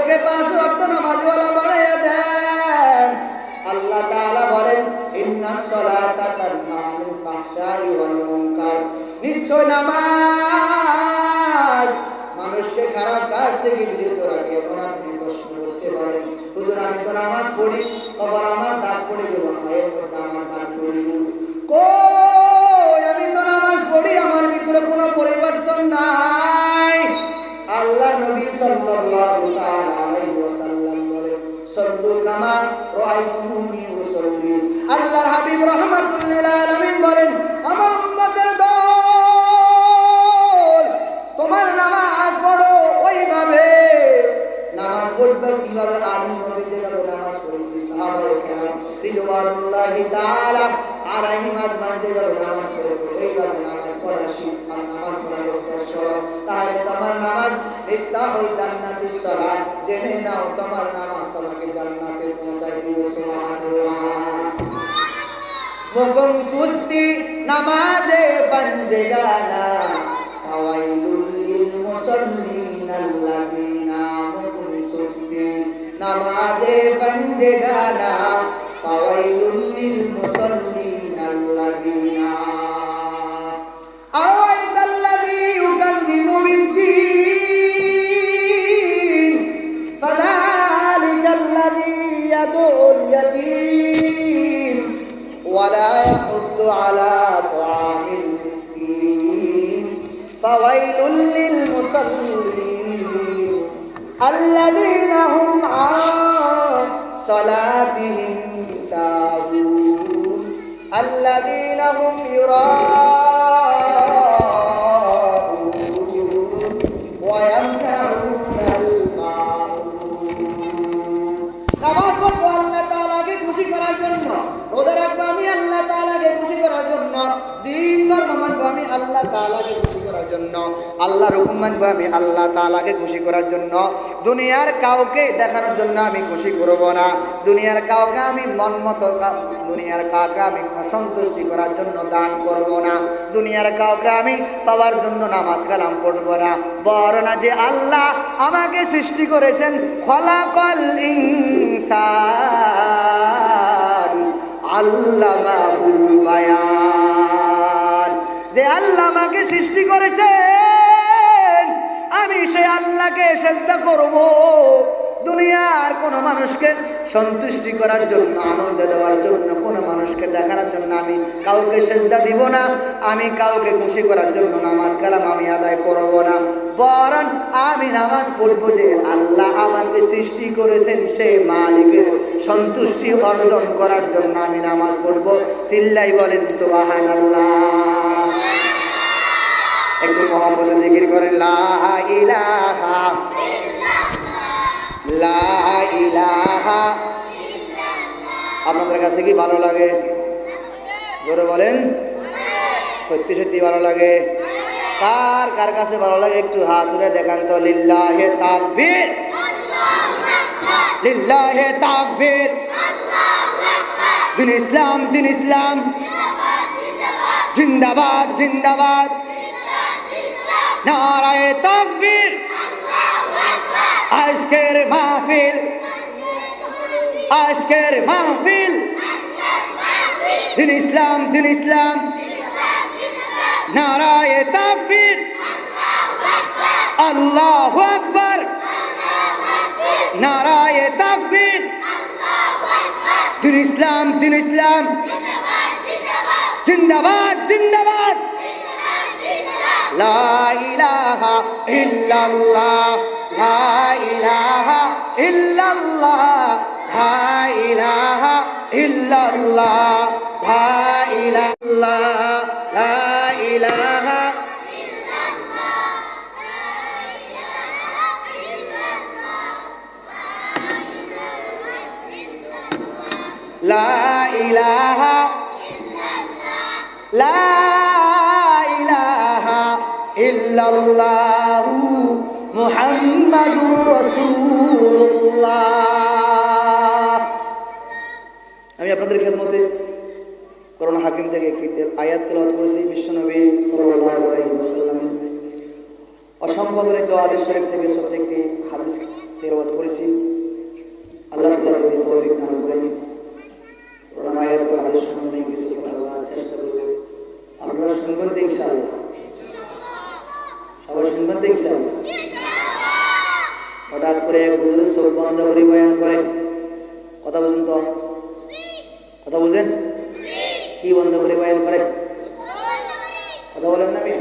আমাদেরকে 5 ওয়াক্ত নামাজওয়ালা বানাইয়া দেন। আল্লাহ তাআলা বলেন, ইন্নাস সালাতা তানহা আনিল ফাহশাই ওয়াল মুনকার, নিশ্চয় নামাজ মানুষকে খারাপ কাজ থেকে বিরত রাখে। এখন আপনি প্রশ্ন করতে পারেন, হুজুর আমি তো নামাজ পড়ি, আবার আমার দাগ পড়ে গেল, হায়ের মধ্যে আমার দাগ পড়ে গেল, কই আমি তো নামাজ পড়ি, আমার ভিতরে কোনো পরিবর্তন নাই। আল্লাহর নবী সাল্লাল্লাহু তাআলা আলাইহি ওয়াসাল্লাম বলেন, সাল্লু কামা রাআইতুমুনি উসাল্লি। আল্লাহর হাবিব রাহমাতুল লিল আলামিন বলেন, আমার উম্মতের দল তোমার নামাজ পড়ো ওইভাবে। নামাজ পড়বে কিভাবে? আমি নবী যেভাবে নামাজ পড়েছি, সাহাবায়ে কেরাম রিদওয়ানুল্লাহি তাআলা আলাইহিম আজমাইন যেভাবে নামাজ পড়েছে, ওইভাবে নামাজ পড়ার শিক্ষা, নামাজ পড়ার অভ্যাস করো, তাহলে তোমার নামাজ ইফতাহুল জান্নাতিস সালাত। জেনে নাও তোমার নামাজ তোমাকে জান্নাতে পৌঁছায় দিবে। সুবহানাল্লাহ। মুকুম সুস্তি নামাজে বঞ্জেগা না, ফাওয়াইলুল লিল মুসাল্লিন আল্লাযিনা, মুকুম সুস্তি নামাজে বঞ্জেগা না, ফাওয়াইলুল লিল মুসাল্লিন আল্লাযিনা। আরাইতাল্লাযী ইউকাযযিবু বিদ্দীন, ফাযালিকাল্লাযী ইয়াদউল ইয়াতীম ওয়ালা ইয়াহুদ্দু আলা তুআমিল মিসকিন, ফাওয়াইলুল লিল মুসাল্লিন আল্লাযীনা হুম আন সালাতিহিম সাহুন, আল্লাযীনা হুম ইউরাউন ওয়া ইয়ামনাউনাল মাউন। নামাজ পড়বো আল্লাহ তাআলাকে খুশি করার জন্য, রোজা রাখবো আমি আল্লাহ তাআলাকে খুশি করার জন্য, দিন ধর্ম মানবো আমি আল্লাহ তাআলাকে খুশি করার জন্য, আল্লাহর হুকুম মানবো আমি আল্লাহ তাআলাকে খুশি করার জন্য। দুনিয়ার কাউকে দেখানোর জন্য আমি খুশি করব না, দুনিয়ার কাউকে আমি মন মতো, দুনিয়ার কাউকে আমি সন্তুষ্টি করার জন্য দান করব না, দুনিয়ার কাউকে আমি পাওয়ার জন্য নামাজ কালাম পড়ব না। বরং যে আল্লাহ আমাকে সৃষ্টি করেছেন, খলাকাল ইনসান আল্লামাহুল বায়ান, যে আল্লাহ আমাকে সৃষ্টি করেছেন, আমি সেই আল্লাহকে সিজদা করব। দুনিয়ার কোন মানুষকে সন্তুষ্টি করার জন্য, আনন্দ দেওয়ার জন্য, কোন মানুষকে দেখানোর জন্য আমি কাউকে সিজদা দিব না, আমি কাউকে খুশি করার জন্য নামাজ কালাম আমি আদায় করব না। বরং আমি নামাজ পড়ব যে আল্লাহ আমাকে সৃষ্টি করেছেন, সেই মালিকের সন্তুষ্টি অর্জন করার জন্য আমি নামাজ পড়ব। চিল্লাই বলেন সুবহানাল্লাহ। একটু মহব্বতে জিকির করেন, লা ইলাহা লা ইলাহা। আপনাদের কাছে কি ভালো লাগে? জোরে বলেন। সত্যি সত্যি ভালো লাগে? কার কার কাছে ভালো লাগে একটু হাত তুলে দেখান তো। লিল্লাহে তাকবীর, লিল্লাহে তাকবীর, দিন ইসলাম, দিন ইসলাম, জিন্দাবাদ, জিন্দাবাদ, নারায়ে তাকবীর। আজকের মাহফিল, আজকের মাহফিল, দিন ইসলাম, দিন ইসলাম, নারায়ে তাকবীর, আল্লাহু আকবার, নারায়ে তাকবীর, দিন ইসলাম, দিন ইসলাম, জিন্দাবাদ, জিন্দাবাদ, লা ইলাহা ইল্লাল্লাহ, লা ইলাহা ইল্লাল্লাহ, লা ইলাহা ইল্লাল্লাহ, লা ইলাহা, লা ইলাহা লা ইলাহা, লা ইলাহা ইল্লাল্লাহু মুহাম্মাদুর রাসূলুল্লাহ। আমি আপনাদের খেদমতে কোরআন হাকিম থেকে একটি আয়াত তেলাওয়াত করেছি। বিশ্বনবী সাল্লাল্লাহু আলাইহি ওয়াসাল্লামের অসংখ্য গণিত হাদিস শরীফ থেকে ছোট্ট একটি হাদিস তেলাওয়াত করেছি। হঠাৎ করে এক হুজুরের চোখ বন্ধ করে বয়ান করে। কথা বুঝেন তো? কথা বুঝেন? কি বন্ধ করে বয়ান করে? কথা বলেন না মেয়ে?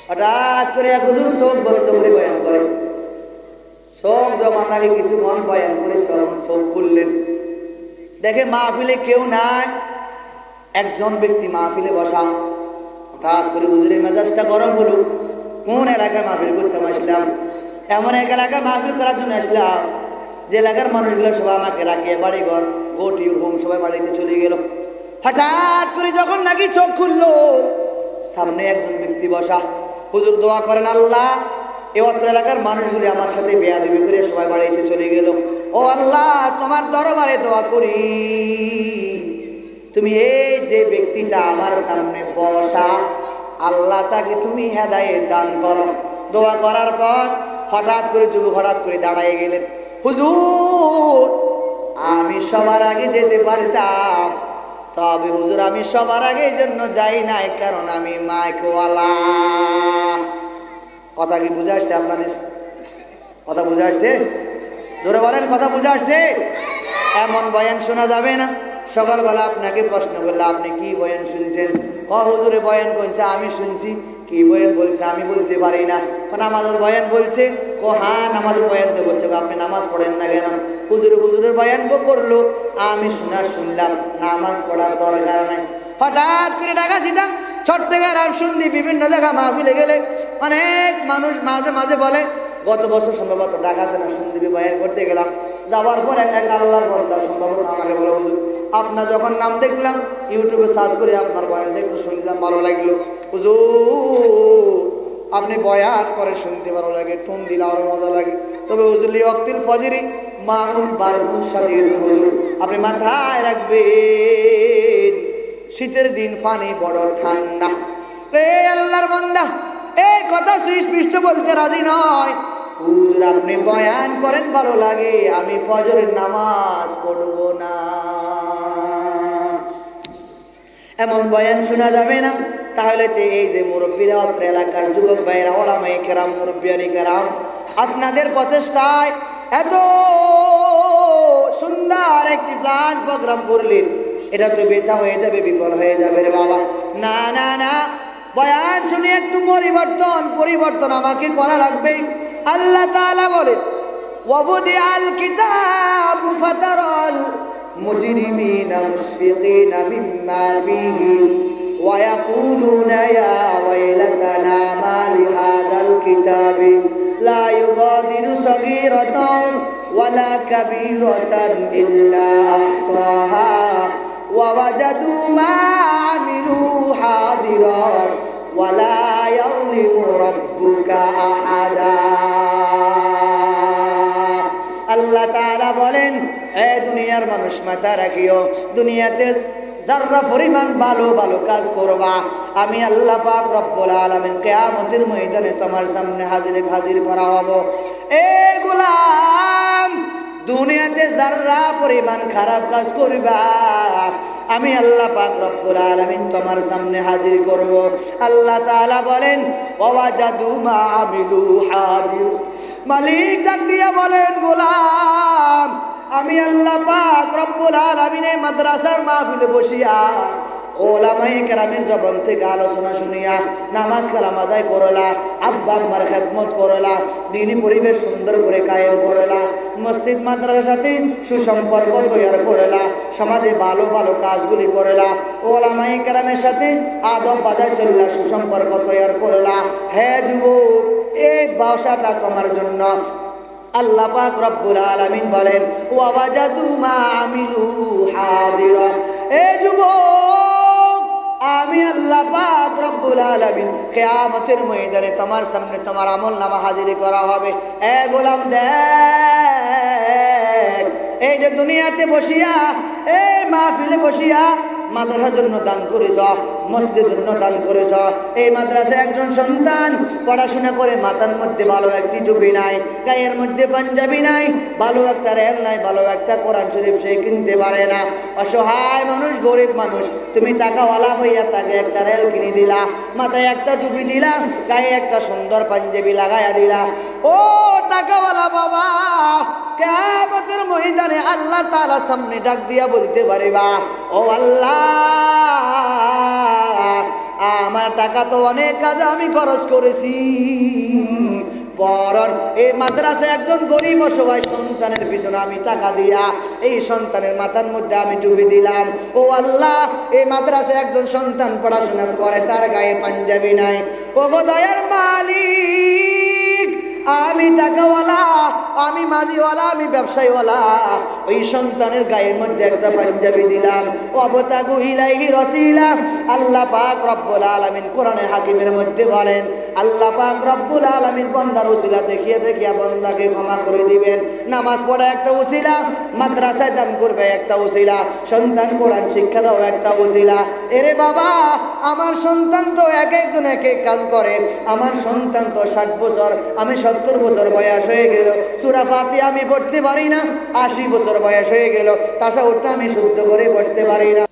হঠাৎ করে এক হুজুর চোখ বন্ধ করে বয়ান করে। চোখ যখন নাকি কিছুক্ষণ বয়ান করে চোখ খুললেন, দেখে মাহফিলে কেউ নাই, একজন ব্যক্তি মাহফিলে বসা। হঠাৎ করে হুজুরের মেজাজটা গরম হলো। কোন এলাকায় মাহফিল করতাম আসলাম? এমন এক এলাকায় মাহফিল করার জন্য আসলাম যে এলাকার মানুষগুলো সবাই আমাকে রাখে, বাড়ি ঘর গো টু ইউর হোম, সবাই বাড়িতে চলে গেল। হঠাৎ করে যখন নাকি চোখ খুললো, সামনে একজন ব্যক্তি বসা। হুজুর দোয়া করেন, আল্লাহ এ অত্র এলাকার মানুষগুলি আমার সাথে বেয়াদবি করে সবাই বাড়িতে চলে গেল। ও আল্লাহ, তোমার দরবারে দোয়া করি, তুমি এই যে ব্যক্তিটা আমার সামনে বসা, আল্লাহ তাকে তুমি হেদায়েত দান করো। দোয়া করার পর হঠাৎ করে যুবক হঠাৎ করে দাঁড়ায় গেলেন। হুজুর, আমি সবার আগে যেতে পারতাম, তবে হুজুর আমি সবার আগে এই জন্য যাই নাই, কারণ আমি মাইকওয়ালা। কথা কি বুঝে আসছে আপনাদের? কথা বুঝে আসছে? জোরে বলেন, কথা বুঝে আসছে? এমন বয়ান শোনা যাবে না। সকালবেলা আপনাকে প্রশ্ন করলে আপনি কি বয়ান শুনছেন? হুজুরে বয়ান বলছে, আমি শুনছি। কি বয়ান বলছে? আমি বলতে পারি না। নামাজের বয়ান বলছে। হ্যাঁ, নামাজের বয়ান তো বলছে। আপনি নামাজ পড়েন না কেন? হুজুরের বয়ান করলো, আমি শুনলাম, নামাজ পড়ার দরকার নাই। হঠাৎ করে ঢাকা সিটাং চট্টগ্রাম শুনছি বিভিন্ন জায়গা মাহফিলে গেলে অনেক মানুষ মাঝে মাঝে বলে, গত বছর সম্ভবত ঢাকাতে না সন্দীপে বয়ান করতে গেলাম, যাওয়ার পর এক আল্লাহর বান্দা সম্ভবত আমাকে বলে, হুজুর আপনার যখন নাম দেখলাম ইউটিউবে সার্চ করে আপনার বয়ানটা একটু শুনলাম, ভালো লাগলো। হুজুর আপনি বয়ান করে শুনতে ভালো লাগে, টুন দিলে আরো মজা লাগে। তবে হুজুর লিওয়াক্তিল ফজরি মাউন বারগুন সাদিদুল, হুজুর আপনি মাথায় রাখবেন, শীতের দিন পানি বড় ঠান্ডা। এই আল্লাহর বান্দা এই কথা সুস্পষ্ট বলতে রাজি নয়। হুজুর আপনি বয়ান করেন ভালো লাগে, আমি ফজরের নামাজ পড়ব না, এমন বয়ান শোনা যাবে না। তাহলে তো এই যে মুরব্বীরা, অত্র এলাকার যুবক ভাইয়েরা, ওলামায়ে কেরাম, মুরব্বিয়ানি কেরাম, আপনাদের প্রচেষ্টায় এত সুন্দর একটি প্ল্যান প্রোগ্রাম করলেন, এটা তো বেতা হয়ে যাবে, বিফল হয়ে যাবে রে বাবা। না না না, বয়ান শুনে একটু পরিবর্তন আমাকে করা লাগবে। আল্লাহ তাআলা বলেন, ওয়াবুদিআল কিতাবু ফাতারাল মুজরিমিনা মুশফিকিনা মিম্মা ফীহি ওয়া ইয়াকুলুনা ইয়া ওয়াইলাতানা মা লিহাযাল কিতাবি লা ইউগাদিরু সগীরাতান ওয়ালা কাবীরাতান ইল্লা আহসাহা ওয়া ওয়াজাদু মা আমিলু হাদিরান ওয়ালা ইয়াযলিমু রাব্বুকা আহাদা। আল্লাহ তাআলা বলেন, এ দুনিয়ার মানুষ মাথা রাখিও, দুনিয়াতে যারা পরিমাণ ভালো ভালো কাজ করবা, আমি আল্লাহ পাক রব্বুল আলামিন কিয়ামতের ময়দানে তোমার সামনে হাজির করা হব। এ গোলাম, দুনিয়াতে যারা পরিমাণ খারাপ কাজ করবা, আমি আল্লাহ পাক রব্বুল আলামিন তোমার সামনে হাজির করব। আল্লাহ তাআলা বলেন, ওয়াজাদু মা আমিলু হাদির। মালিক ডাক দিয়া বলেন, গোলাম আমি আল্লাহ পাক রব্বুল আলামিন মাদ্রাসার মাহফিলে বসিয়া ওলামায়ে কেরামের জবান থেকে আলোচনা শুনিয়া নামাজ কালাম আদায় করলা, আব্বা আম্মার খেদমত করলা, দিনী পরিবেশ সুন্দর করে কায়েম করলা, মসজিদ মাদ্রাসার সাথে সুসম্পর্ক তৈরি করলা, সমাজে ভালো ভালো কাজগুলি করলা, ওলামায়ে কেরামের সাথে আদব বাজায় চললা, সুসম্পর্ক তৈরি করলা। হে যুবক, এই ভাষাটা তোমার জন্য। আল্লাহ পাক রব্বুল আলামিন বলেন, ওয়া ওয়াজাদু মা আমিলু হাদিরা। এ যুবক, আমি আল্লাহ পাক রব্বুল আলামিন কিয়ামতের ময়দানে তোমার সামনে তোমার আমলনামা হাজির করা হবে। এ গোলাম দেখ, এই যে দুনিয়াতে বসিয়া, এই মাহফিলে বসিয়া মাদ্রাসার জন্য দান করেছ, মসজিদের জন্য দান করেছ। এই মাদ্রাসায় একজন সন্তান পড়াশোনা করে মাথার মধ্যে ভালো একটি টুপি নাই, গায়ের মধ্যে পাঞ্জাবি নাই, ভালো একটা রেল নাই, ভালো একটা কোরআন শরীফ সে কিনতে পারে না। অসহায় মানুষ, গরিব মানুষ, তুমি টাকাওয়ালা হইয়া তাকে একটা রেল কিনে দিলা, মাথায় একটা টুপি দিলা, গায়ে একটা সুন্দর পাঞ্জাবি লাগাইয়া দিলা। ও টাকাওয়ালা বাবা, কিয়ামতের ময়দানে আল্লাহ তাআলা সামনে ডাক দিয়া বলতে পারিবা, ও আল্লাহ, আমার টাকা তো অনেক কাজে আমি খরচ করেছি, বরং এই মাদ্রাসায় একজন গরিব অসহায় সন্তানের পিছনে আমি টাকা দিয়া এই সন্তানের মাথার মধ্যে আমি টুপি দিলাম। ও আল্লাহ, এই মাদ্রাসায় একজন সন্তান পড়াশোনা করে, তার গায়ে পাঞ্জাবি নাই। ও গো দয়ার মালিক, আমি টাকাওয়ালা, আমি মাঝিওয়ালা, আমি ব্যবসায়ীওয়ালা, ওই সন্তানের গায়ের মধ্যে একটা পাঞ্জাবি দিলাম। ওয়াবতাগু ইলাইহি ওয়াসিলা। আল্লাহ পাক রব্বুল আলামিন কোরআনে হাকিমের মধ্যে বলেন, আল্লাহ পাক রব্বুল আলামিন বান্দার উসিলা দেখিয়ে দেখিয়ে বান্দাকে ক্ষমা করে দিবেন। নামাজ পড়া একটা উসিলা, মাদ্রাসায় দান করবে একটা উসিলা, সন্তান কোরআন শিক্ষা দাও একটা উসিলা। এরে বাবা, আমার সন্তান তো এক একজন এক এক কাজ করে। আমার সন্তান তো 60 বছর, আমি 70 বছর বয়স হয়ে গেল, সূরা ফাতিহা আমি পড়তে পারি না। 80 বছর বয়স হয়ে গেল, তাশাহুদটা আমি শুদ্ধ করে পড়তে পারি না।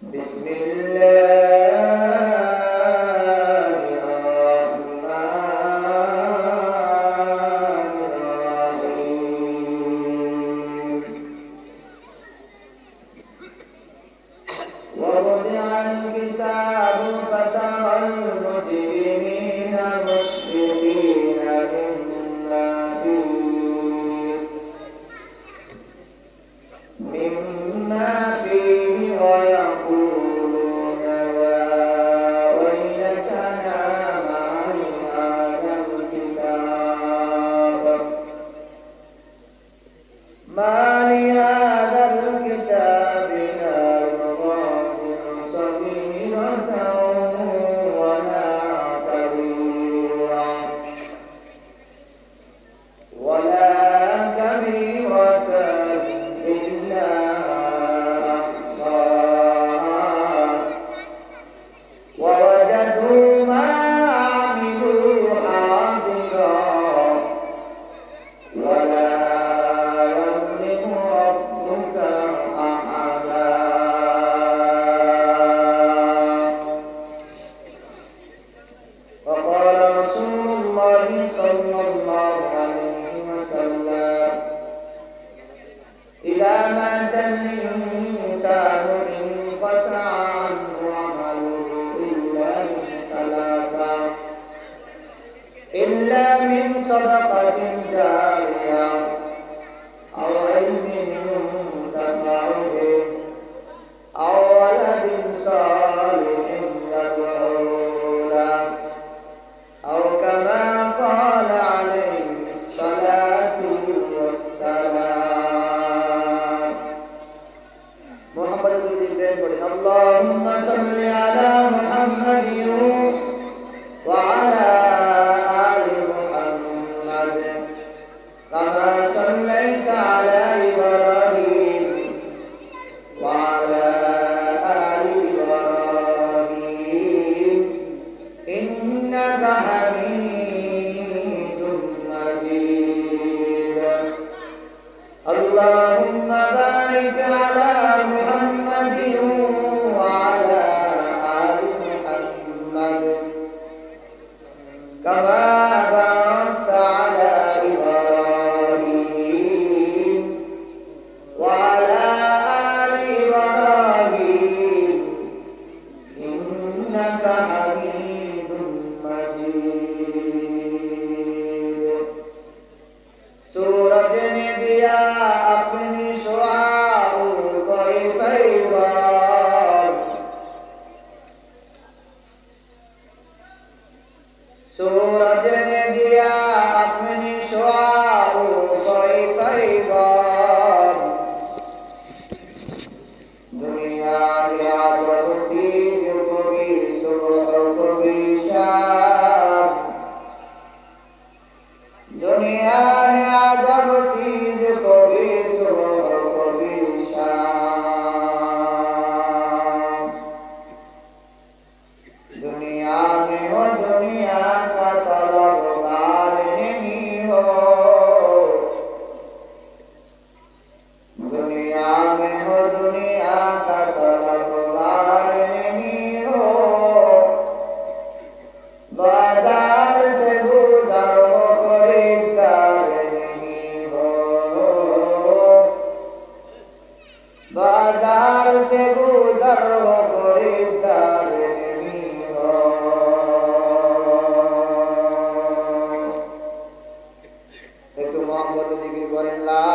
একটু মোহাম্মদ জিকির করেন, লা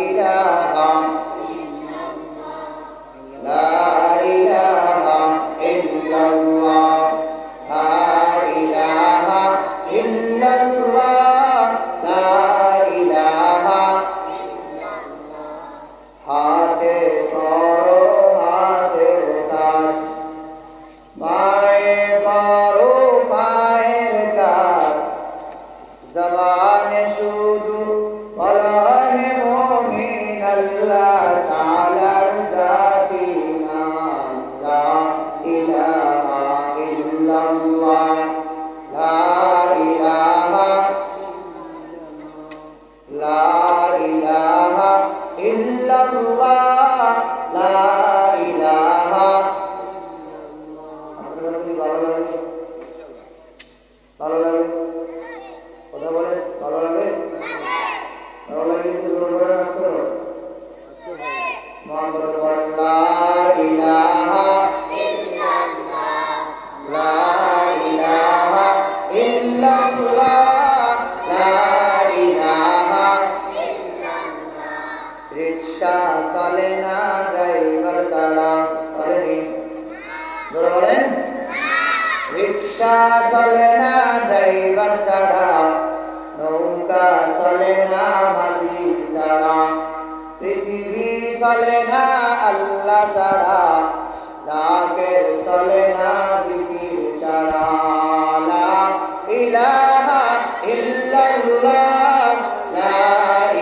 ইলাহা লা ইলাহা ইল্লাল্লাহ, লা ইলাহা ইল্লাল্লাহ, লা ইলাহা। হাতে করো হাতের কাজ, পায়ে করো পায়ের কাজ, জবানে শুধু বলো হে মুমিন আল্লাহ তাআলার জাতি নাম, লা ইলাহা ইল্লাল্লাহ, লা ইলাহা লা ইলাহা ইল্লাল্লাহ, লা ইলাহা। আপনার কাছে কি ভালো লাগে? ভালো লাগে? কথা বলেন, ভালো লাগে? ভালো লাগে যদি বলবেন আসতে পারো। মোহাম্মদ বলেন, লা ইলাহা ইল্লাল্লাহ, লা ইলাহা ইল্লাল্লাহ, লা ইলাহা ইল্লাল্লাহ। রিকশা চলে না ড্রাইভার ছাড়া, চলেনি? জোরে বলেন। রিকশা চলে না ড্রাইভার ছাড়া, নৌকা চলে না মাঝি ছাড়া, পৃথিবী চলে না আল্লাহ ছাড়া, জাকের চলে না জিকির ছাড়া, লা ইলাহা ইল্লাল্লাহ, লা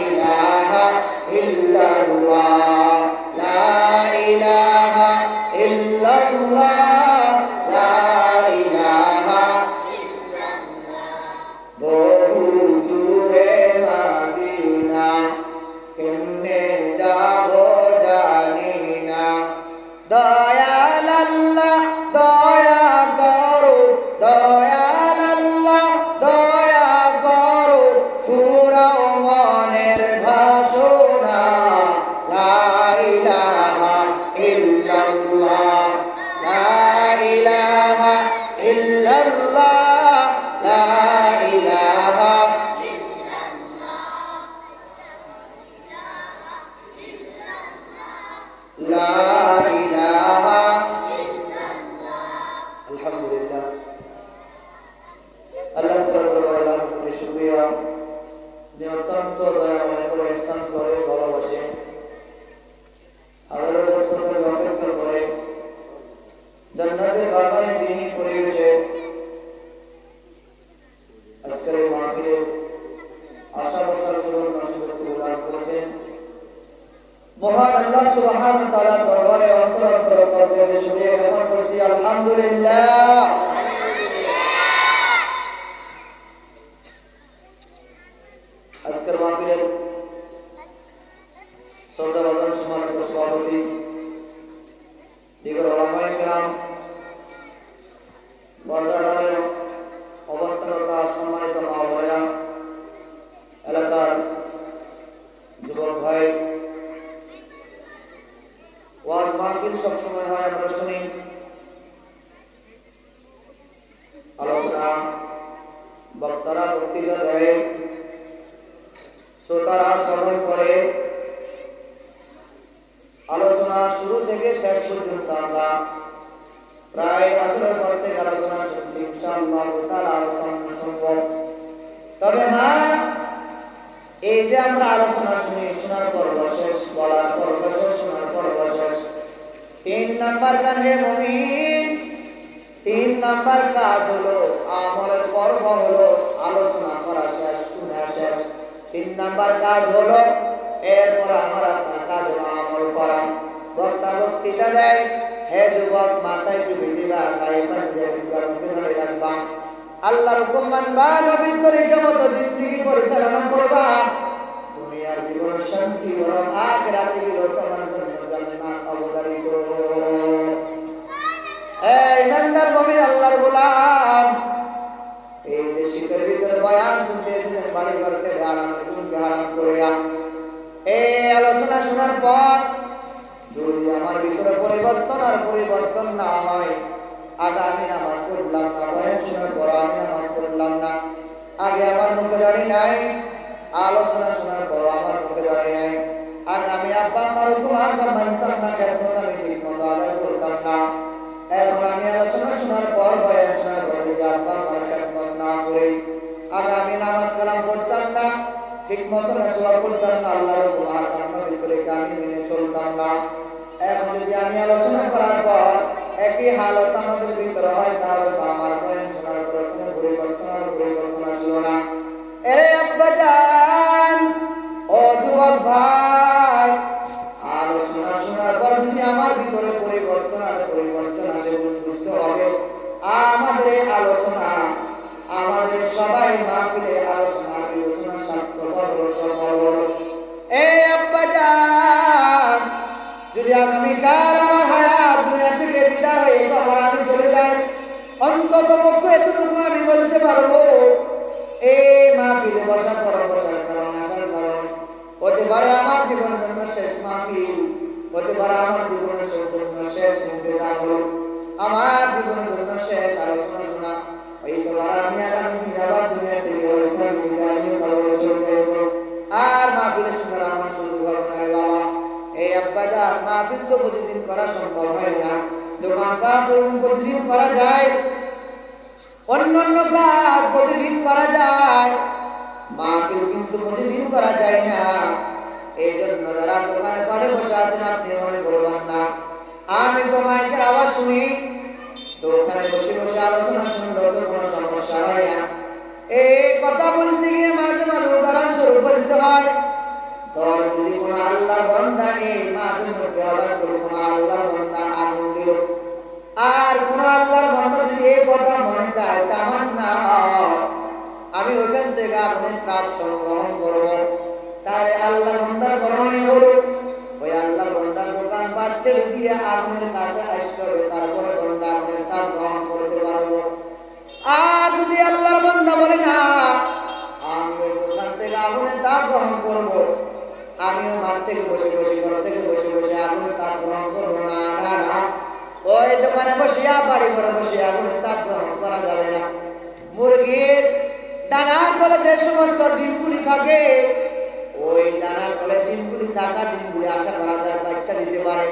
ইলাহা ইল্লাল্লাহ, লা ইলাহা ইল্লাল্লাহ, লা ইলাহা। বহু দূরে মদিনা, কেমনে যাবো জানি না, দয়াল আল্লাহ দয়া করো, দয়াল আল্লাহ দয়া করো, ফুরাও মনের ভাসনা, লা ইলাহা ইল্লাল্লাহ, লা ইলাহা ইল্লাল্লাহ, লা ইলাহা। লা ইলাহা। আলহামদুলিল্লাহ, আল্লাহ তাআলার দরবারে লাখ কোটি শুকরিয়া, যে অত্যন্ত দয়াময় করে ইহসান করে ভালোবাসে, আমাদের ব্যস্ততার অপেক্ষা করে জান্নাতের বাগানে দিনী পরিবেশে আজকের এই মাহফিলে আশা বসার সুবর্ণ সুযোগ প্রদান করেছেন। মহান আল্লাহ সুবহানাহু ওয়া তাআলার দরবারে অন্তর অন্তর থেকে শুকরিয়া জ্ঞাপন করছি, আলহামদুলিল্লাহ। আজকের মাহফিলের শ্রদ্ধাভাজন সম্মানিত সভাপতি, দিগর ওলামায়ে কেরাম, বর্দাডালের অবস্থানরত সম্মানিত মা বোনেরা, এলাকার যুবক ভাই, ওয়াজ মাহফিল সবসময় হয়, আমরা শুনি, আলোচনা বক্তারা বক্তৃতা দেয়, শ্রোতারা শ্রবণ করে, আলোচনা শুরু থেকে শেষ পর্যন্ত আমরা প্রায় আসরের পর থেকে আলোচনা শুনছি। ইনশাআল্লাহ তাআলা আলোচনা শুনব। তবে হ্যাঁ, এই যে আমরা আলোচনা শুনি, শোনার পর্ব শেষ, বলার পর্ব শেষ, শোনার পর্ব শেষ, 3 নাম্বার কাজ হে মুমিন, 3 নাম্বার কাজ হলো, আমলের পর্ব হলো আলোচনা করা শেষ, শোনা শেষ। 3 নাম্বার কাজ হলো, এরপর আমার আপনার কাজ হলো আমল করা। বক্তা বক্তৃতা দেয়, হে যুবক মাথায় টুপি দিবা, গায়ে পাঞ্জাবি দিবা, মুখে ধরে রাখবা, আল্লাহর হুকুম মানবা, নবীর তরিকা মতো জিন্দেগি পরিচালনা করবা, দুনিয়ার জীবন শান্তি বরং আখিরাতে গেলেও তোমার জন্য জান্নাত অবধারিত। এই ইমানদার মুমিন আল্লাহর গোলাম, এই যে শীতের ভিতরে বয়ান শুনতে এসেছেন, বাড়ি ঘর ছেড়ে আরামের ঘুমকে হারাম করিয়া, এই আলোচনা শোনার পর যদি আমার ভিতরে পরিবর্তন না হয়, আগে আমি নামাজ পড়লাম না, বয়ান শোনার পর আমি নামাজ পড়লাম না, আগে আমার মুখে দাড়ি নাই, আলোচনা শোনার পর আমার মুখে দাঁড়িয়ে নাই। আজ আমি আব্বা আমার হুকুম আনতাম মানতাম না, খেদমত আমি ঠিক মতো আদায় করতাম না। এখন আমি আলোচনা শোনার পর বয়ান শোনার পর যদি আব্বা আমার খেদমত না করে আগামী নামাজ কালাম পড়তাম না, ঠিক মতো মেসওয়াক করতাম না, আল্লাহর হুকুম আহকামের ভিতরে আমি মেনে চলতাম না। এখন যদি আমি আলোচনা করার পর একই হালত আমাদের ভিতরে হয়, তাহলে তো আমার বয়ান শোনার পর কোনো পরিবর্তন আসলো না। এরে আব্বা জান, ও যুবক ভাই, আলোচনা শোনার পর যদি আমার ভিতরে পরিবর্তন আসে, বুঝতে হবে আমাদের এই আলোচনা, আমাদের সবাই মাহফিলে আলোচনা সার্থক হলো, সফল হলো। এই আব্বা জান, যদি আগামীকাল আমার হায়াত দুনিয়া থেকে বিদায় হয়ে কবর আমি চলে যাই, অন্তত পক্ষে এতটুকু আমি বলতে পারবো, এই মাহফিলে বসার কারণে আসার কারণে হতে পারে আমার জীবনের জন্য শেষ মাহফিল, হতে পারে আমার জীবনের জন্য শেষ ইন্তেজাম হলো, আমার জীবনের জন্য শেষ আলোচনা শোনা। হইতে পারে আমি আগামী দিন আবার দুনিয়া থেকে বিদায় নিয়ে কবরে চলে যাইব, আর মাহফিলে শোনার আমার সুযোগ হবে না রে বাবা। এই আব্বা জান, মাহফিল তো প্রতিদিন করা সম্ভব হয় না, দোকানপাট প্রতিদিন করা যায়, অন্যান্য কাজ প্রতিদিন করা যায়, মাহফিল কিন্তু প্রতিদিন করা যায় না। এই জন্য যারা দোকানে পাড়ে বসে আছেন, আপনি মনে করবেন না আমি তো মাইকের আওয়াজ শুনি, দোকানে বসে বসে আলোচনা শুনলেও তো কোনো সমস্যা হয় না। এই কথা বলতে গিয়ে মাঝে মাঝে উদাহরণস্বরূপ বলতে হয়, ধর যদি কোনো আল্লাহর বান্দা নেই, মাঝের মধ্যে হঠাৎ করে কোনো আল্লাহর বান্দা আগুন দিল, আর কোন আল্লাহর বান্দা যদি এই কথা মনে চায়, তামান্না আমি ওইখান থেকে আগুনের তাপ সংগ্রহণ করব, তাহলে আল্লাহর বান্দার করণীয় হলো ওই আল্লাহর বান্দা দোকান পাট ছেড়ে দিয়ে আগুনের কাছে আসতে হবে, তারপরে বান্দা আগুনের তাপ গ্রহণ করতে পারবো। আর যদি আল্লাহর বান্দা বলে না আমি ওই দোকান থেকে আগুনের তাপ গ্রহণ করব, আমিও মাঠ থেকে বসে বসে, ঘর থেকে বসে বসে আগুনের তাপ গ্রহণ করবো না, না না, ওই দোকানে বসিয়া বাড়ি ঘরে বসিয়া আগুনের তাপ গ্রহণ করা যাবে না। মুরগির দানার তলে যে সমস্ত ডিমগুলি থাকে, ওই দানার তলে ডিমগুলি থাকা ডিমগুলি আশা করা যায় বাচ্চা দিতে পারে,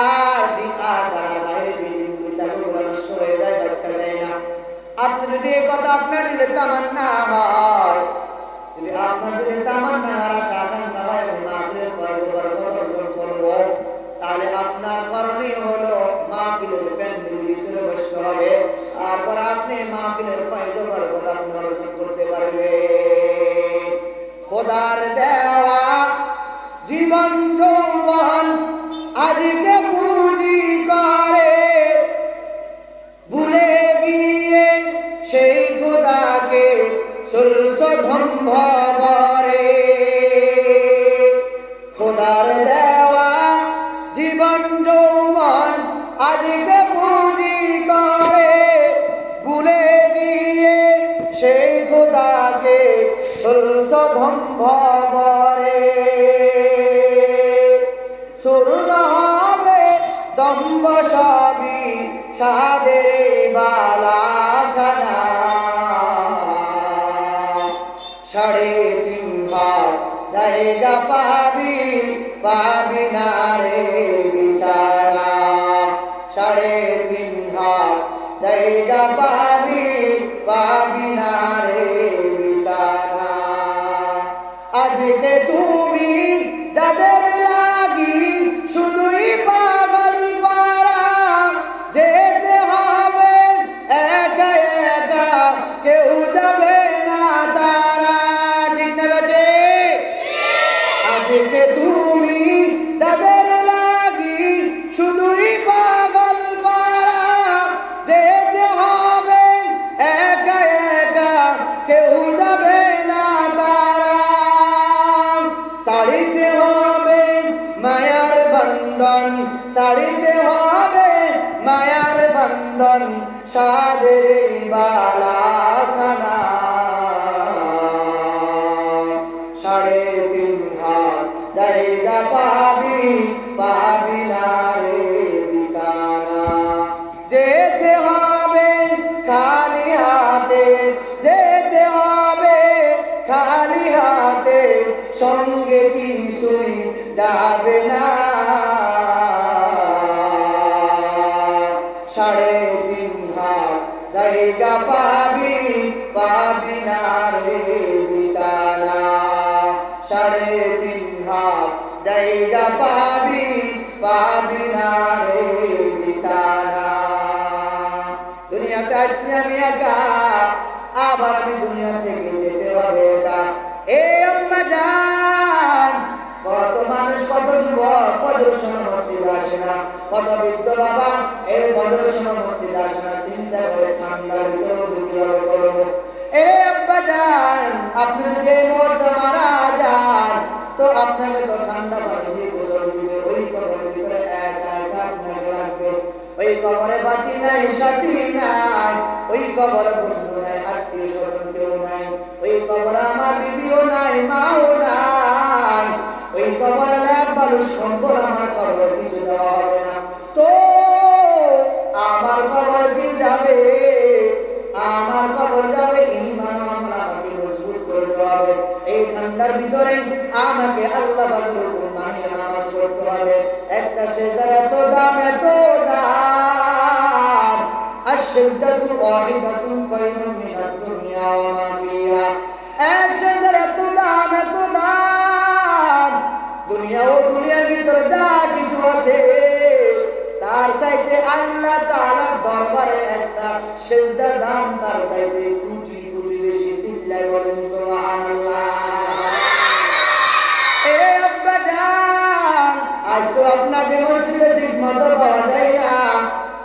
আর দানার বাইরে যে ডিমগুলি থাকে ওগুলো নষ্ট হয়ে যায়, বাচ্চা দেয় না। আপনি যদি এই কথা আপনার দিলে তামান্না হয়, যদি আপনার দিলে তামান্না হয়, আশা আকাঙ্ক্ষা হয়, আমি মাহফিলের ফয়জ বরকত অর্জন করব, তাহলে আপনার করণীয় হলো মাহফিলের প্যান্ডেলের ভিতরে বসতে হবে, তারপর আপনি মাহফিলের ফয়জ বরকত আপনি অর্জন করতে পারবেন। খোদার দেওয়া জীবন যৌবন আজকে পুঁজি করে, ভুলে গিয়ে সেই খোদাকে সুলসধম্ভ করে। খোদার দেওয়া জীবন যৌবন আজকে পুঁজি করে, ভুলে গিয়ে সেই খোদাকে সুলসধম্ভ করে। সুরন হবে দম্ব সবই সাদের বালাখানা, 3.5 ঘর জায়গা পাবি, পাবি না রে বিছানা। 3.5 ঘর জায়গা পাবি, পাবি না রে বিছানা। আজকে তুমি যাদের লাগি শুধুই পাগল পারা, যেতে হবে একা একা, কেউ যাবে না তারা, ঠিক না বাজে? আজকে তুমি যাদের লাগি শুধুই পাগল পারা, যেতে হবে একা একা, কেউ যাবে না তারা। সাড়িতে হবে মায়ার বন্ধন, সাড়িতে হবে মায়ার বন্ধন, সাদের বালাখানা। 3.5 ঘর জায়গা পাবি, পাবি না রে বিছানা। যেতে হবে খালি হাতে, যেতে হবে খালি হাতে, সঙ্গে কিছুই যাবে না। 3.5 হাত জায়গা পাবি, পাবি না রে বিছানা। 3.5 হাত জায়গা পাবি, পাবি না রে বিছানা। দুনিয়াতে আসছি আমি একা, আবার আমি দুনিয়া থেকে যেতে হবে একা। এ আম্মা জান, কত মানুষ, কত যুবক ফজরের সময় মসজিদে আসে না, কত বৃদ্ধ বাবা এই ফজরের সময় মসজিদে আসে না, চিন্তা করে ঠান্ডার ভিতরে কিভাবে করবো। এ আব্বা জান, আপনি যদি এই মুহূর্তে মারা যান তো আপনাকে তো ঠান্ডা পানি দিয়ে গোসল দিবে, ওই কবরের ভিতরে একা একা আপনাকে রাখবে। ওই কবরে বাতি নাই, সাথী নাই, ওই কবরে বন্ধু নাই, আত্মীয় স্বজন কেউ নাই, ওই কবরে আমার বিবিও নাই, মাও নাই, ওই কবরে ল্যাব বালুস কম্বল আমার কবরে কিছু দেওয়া হবে না। তো আমার কবর কি যাবে, আমার কবর যাবে, ঈমান আমল আমাকে মজবুত করতে হবে। এই ঠান্ডার ভিতরে আমাকে আল্লাহ পাকের হুকুম মানিয়ে নামাজ পড়তে হবে। একটা সিজদার এত দাম, এত দাম, আশ-সিজদাতু ওয়াহিদাতুন খায়রুম মিনাদ দুনিয়া ওয়া মা ফিহা। এক সিজদার এত দাম, এত দাম, দুনিয়া ও দুনিয়ার ভিতরে যা কিছু আছে তার চাইতে আল্লাহ তাআলার দরবারে একটা সিজদার দাম তার চাইতে কোটি কোটি বেশি। চিল্লায় বলেন সুবহানাল্লাহ। এ আব্বা জান, আজ তো আপনাকে মসজিদে ঠিক মতো পাওয়া যায় না।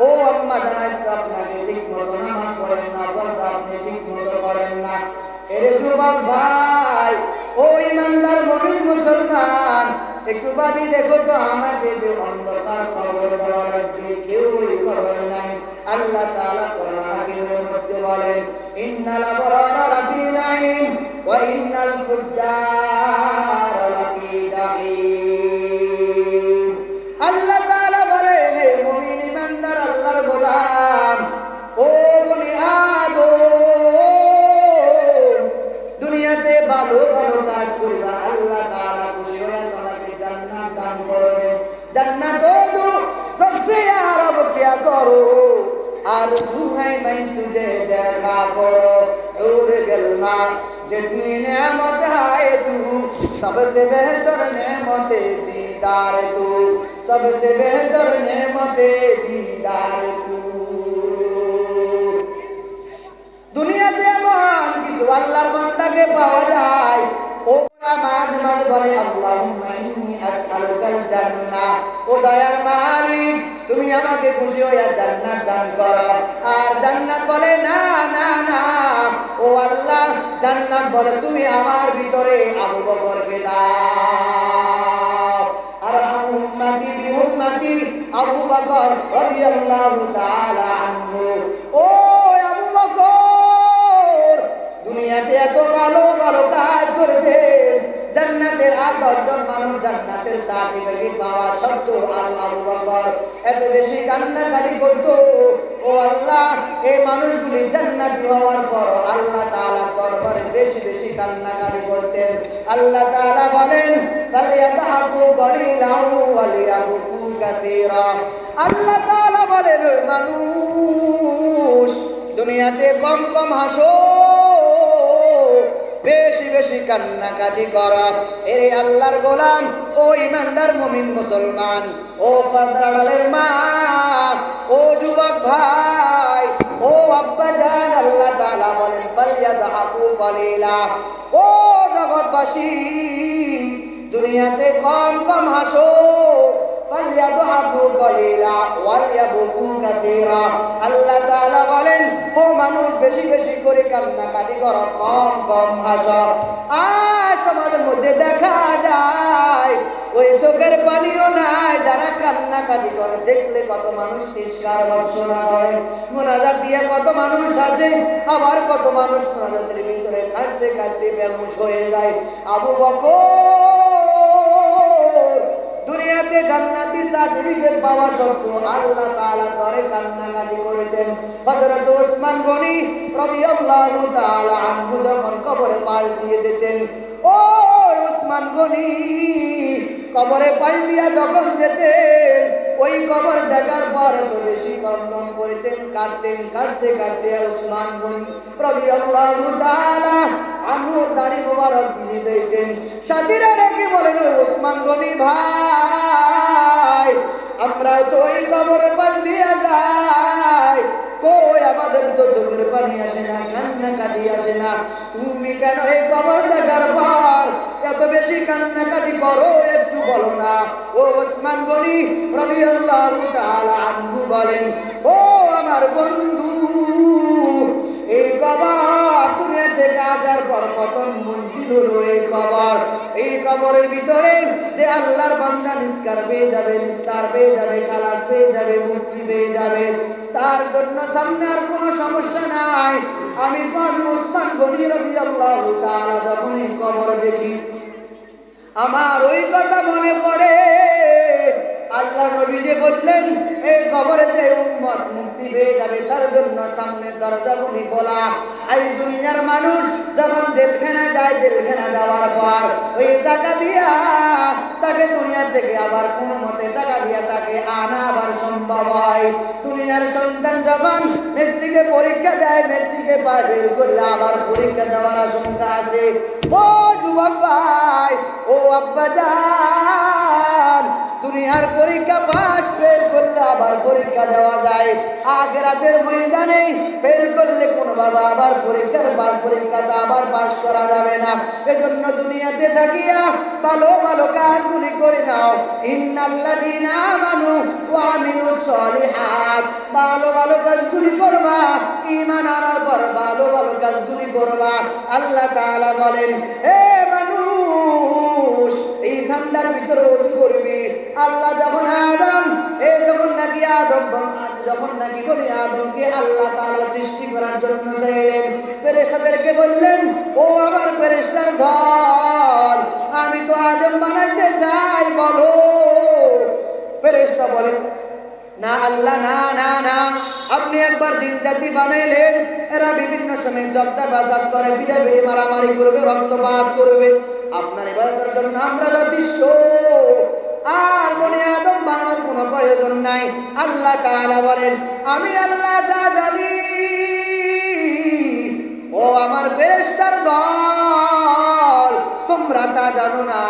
ও আম্মা জান, আজ তো আপনাকে ঠিক মতো নামাজ পড়েন না, পর্দা আপনি ঠিক মতো করেন না। এরে যুবক ভাই, ও ইমানদার মুমিন মুসলমান, একটু ভাবি দেখো তো, আমাকে যে অন্ধকার খবর দেওয়া লাগবে কেউ ওই খবর নাই। আল্লাহ তাআলা কোরআন হাকিমের মধ্যে বলেন, ইন্নাল আবরারা লাফি নাঈম ওয়া ইন্নাল ফুজ্জারা লাফি জাহিম। আল্লাহ তাআলা বলেন, হে মুমিন ইমানদার আল্লাহর গোলাম, ও বনি আদম, দুনিয়াতে ভালো ভালো কাজ করবা, আল্লাহ তাআলা খুশি হয়ে তোমাকে জান্নাত দান করবে। জান্নাত দো सबसे यार अब क्या करो, आरज़ू है मैं तुझे देखा करो, दूर गलमा जितनी नेमत है तू, सबसे बेहतर नेमत दीदार तू, सबसे बेहतर नेमत दीदार तू। দুনিয়াতে এমন কিছু আল্লাহর বান্দাকে পাওয়া যায়, ওরা মাঝে মাঝে বলে আল্লাহুম্মা ইন্নী আসআলুকাল জান্নাহ, ও দয়ার মালিক তুমি আমাকে খুশি হইয়া জান্নাত দান করো। আর জান্নাত বলে না না না, ও আল্লাহ জান্নাত বলে তুমি আমার ভিতরে আবু বকরকে দাও। আর উম্মতি বি উম্মতি আবু বকর রাদিয়াল্লাহু তাআলা আনহু। ও আবু বকর দুনিয়াতে এত ভালো ভালো কাজ করতেন, জান্নাতের 10 মানুষ জান্নাতের সার্টিফিকেট পাওয়া সত্ত্বেও আল্লাহ আবু বকর এত বেশি কান্নাকাটি করত। ও আল্লাহ, এই মানুষগুলি জান্নাতি হওয়ার পর আল্লাহ তাআলার দরবারে বেশি বেশি কান্নাকাটি করতেন। আল্লাহ তাআলা বলেন, ফালিয়াদহাকু কলিলান ওয়া লিয়াবকু কাসীরা। আল্লাহ তাআলা বলেন, মানুষ দুনিয়াতে কম কম হাসো, বেশি বেশি কান্নাকাটি করা। এরে আল্লাহর গোলাম, ও ইমানদার মুমিন মুসলমান, ও ফারদারালের মা, ও যুবক ভাই, ও আব্বা জান, আল্লাহ তাআলা বলেন ফালিয়াদহাকু কলিলা। ও জগৎবাসী দুনিয়াতে কম কম হাসো, ফালিয়াদহাকু কলিলা ওয়ালিয়াবকু কাসীরা। আল্লাহ তাআলা বলেন, ও মানুষ বেশি বেশি করে কান্নাকাটি করো, কম কম হাসো। আর সমাজের মধ্যে দেখা যায় ওই চোখের পানিও নাই যারা কান্নাকাটি করে। দেখলে কত মানুষ তিরস্কার ভর্ৎসনা করে, মুনাজাত দিয়ে কত মানুষ আসে, আবার কত মানুষ মুনাজাতের ভিতরে কাঁদতে কাঁদতে বেহুশ হয়ে যায়। আবু বকর দুনিয়াতে জান্নাতি সার্টিফিকেট পাওয়া সত্ত্বেও আল্লাহ তাআলা দরে কান্নাকাটি করেছেন। হযরত ওসমান গনি রাদিয়াল্লাহু তাআলা আনহু যখন কবরে পাশ দিয়ে যেতেন, ও ওসমান গনি কবরে পাশ দিয়া যখন যেতেন, ওই কবর দেখার পর তো বেশি কর্তন করিতেন, কাটতেন, কাটতে কাটতে উসমান গনি রাদিয়াল্লাহু তাআলা আনহুর দাড়ি মোবারক ভিজে যাইতেন। সাথীরা ডেকে বলেন, ওই উসমান গনি ভাই, আমরাও তো ওই কবরের পাশ দিয়া যাই, কই আমাদের তো চোখের পানি আসে না, কান্না কাটি আসে না, তুমি কেন এই কবর দেখার পর এত বেশি কান্নাকাটি করো, একটু বলো না। ও ওসমান গনি রাদিয়াল্লাহু তাআলা আনহু বলেন, ও আমার বন্ধু, এই কবর দুনিয়া থেকে আসার পর পতন মঞ্জিল হলো এই কবর। এই কবরের ভিতরে যে আল্লাহর বান্দা নিস্কার পেয়ে যাবে, নিস্তার পেয়ে যাবে, খালাস পেয়ে যাবে, মুক্তি পেয়ে যাবে, তার জন্য সামনে আর কোনো সমস্যা নাই। আমি উসমান গনি রাদিয়াল্লাহু তাআলা যখন এই কবর দেখি, আমার ওই কথা মনে পড়ে, আল্লাহ নবী যে বললেন এই কবরে যে উম্মত মুক্তি পেয়ে যাবে তার জন্য সামনে দরজাগুলি খোলা। এই দুনিয়ার মানুষ যখন জেলখানা যায়, জেলখানা যাওয়ার পর ওই টাকা দিয়া তাকে দুনিয়ার থেকে আবার কোনো মতে টাকা দিয়া তাকে আনা আবার সম্ভব হয়। দুনিয়ার সন্তান যখন মেট্রিকে পরীক্ষা দেয়, মেট্রিকে ফেল করলে আবার পরীক্ষা দেওয়ার আশঙ্কা আছে। ও যুবক ভাই, ও আব্বা জান, দুনিয়ার পরীক্ষা পাস ফেল করলে আবার পরীক্ষা দেওয়া যায়, আখিরাতের ময়দানে ফেল করলে কোন বাবা আবার পরীক্ষাটা আবার পাস করা যাবে না। এজন্য দুনিয়াতে থাকিয়া ভালো ভালো কাজগুলি করে নাও। ইন্নাল্লাযীনা আমানু ওয়া আমিলুস সলিহাত, ভালো ভালো কাজগুলি করবা, ঈমান আনার পর ভালো ভালো কাজগুলি করবা। আল্লাহ তাআলা বলেন, হে মানুষ, এই ঠান্ডার ভিতরে ওযু করবি। আল্লাহ যখন নাকি বনি আদমকে আল্লাহ তাআলা সৃষ্টি করার জন্য চাইলেন, ফেরেশতাদেরকে বললেন, ও আমার ফেরেশতার দল, আমি তো আদম বানাইতে চাই, বলো। ফেরেশতা বলেন, না আল্লাহ, না না না, আপনি একবার জিন জাতি বানাইলেন, এরা বিভিন্ন সময় জগদা বাসাত করে, বিড়াবিড়ি মারামারি করবে, রক্তপাত করবে, আপনার ইবাদতের জন্য আমরা যথেষ্ট, আর বনি আদম বানানোর কোনো প্রয়োজন নাই। আল্লাহ তাআলা বলেন, আমি আল্লাহ যা জানি, ও আমার ফেরেশতার দল, তোমরা তা জানো না।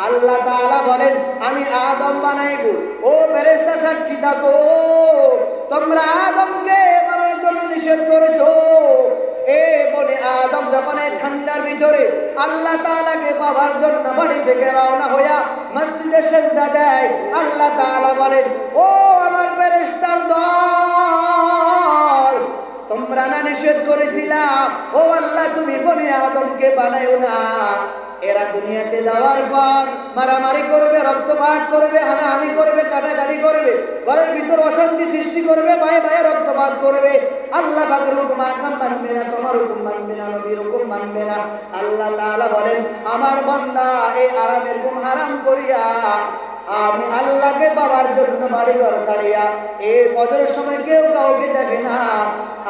আল্লাহ তাআলা বলেন, আমি আদম বানাইবো, ও ফেরেশতা সাক্ষী থাকো, তোমরা আদমকে বানানোর জন্য নিষেধ করেছো। এ বনি আদম যখন এই ঠান্ডার ভিতরে আল্লাহ তাআলাকে পাওয়ার জন্য বাড়ি থেকে রওনা হইয়া মসজিদে সিজদা দেয়, আল্লাহ তাআলা বলেন, ও আমার ফেরেশতার দল, তোমরা না নিষেধ করেছিলা, ও আল্লাহ তুমি বনি আদমকে বানাইও না। এরা দুনিয়াতে যাওয়ার পর মারামারি করবে, রক্তপাত করবে, হানাহানি করবে, কাটাকাটি করবে, ঘরের ভিতর অশান্তি সৃষ্টি করবে, ভাই ভাই রক্তপাত করবে। আল্লাহ পাকের হুকুম আকাম মানবে না, তোমার হুকুম মানবে না, নবীর হুকুম মানবে না। আল্লাহ তাআলা বলেন, আমার বান্দা এই আরামের ঘুম হারাম করিয়া আমি আল্লাহকে পাওয়ার জন্য বাড়িঘর ছাড়িয়া এই ফজরের সময় কেউ কাউকে দেখে না,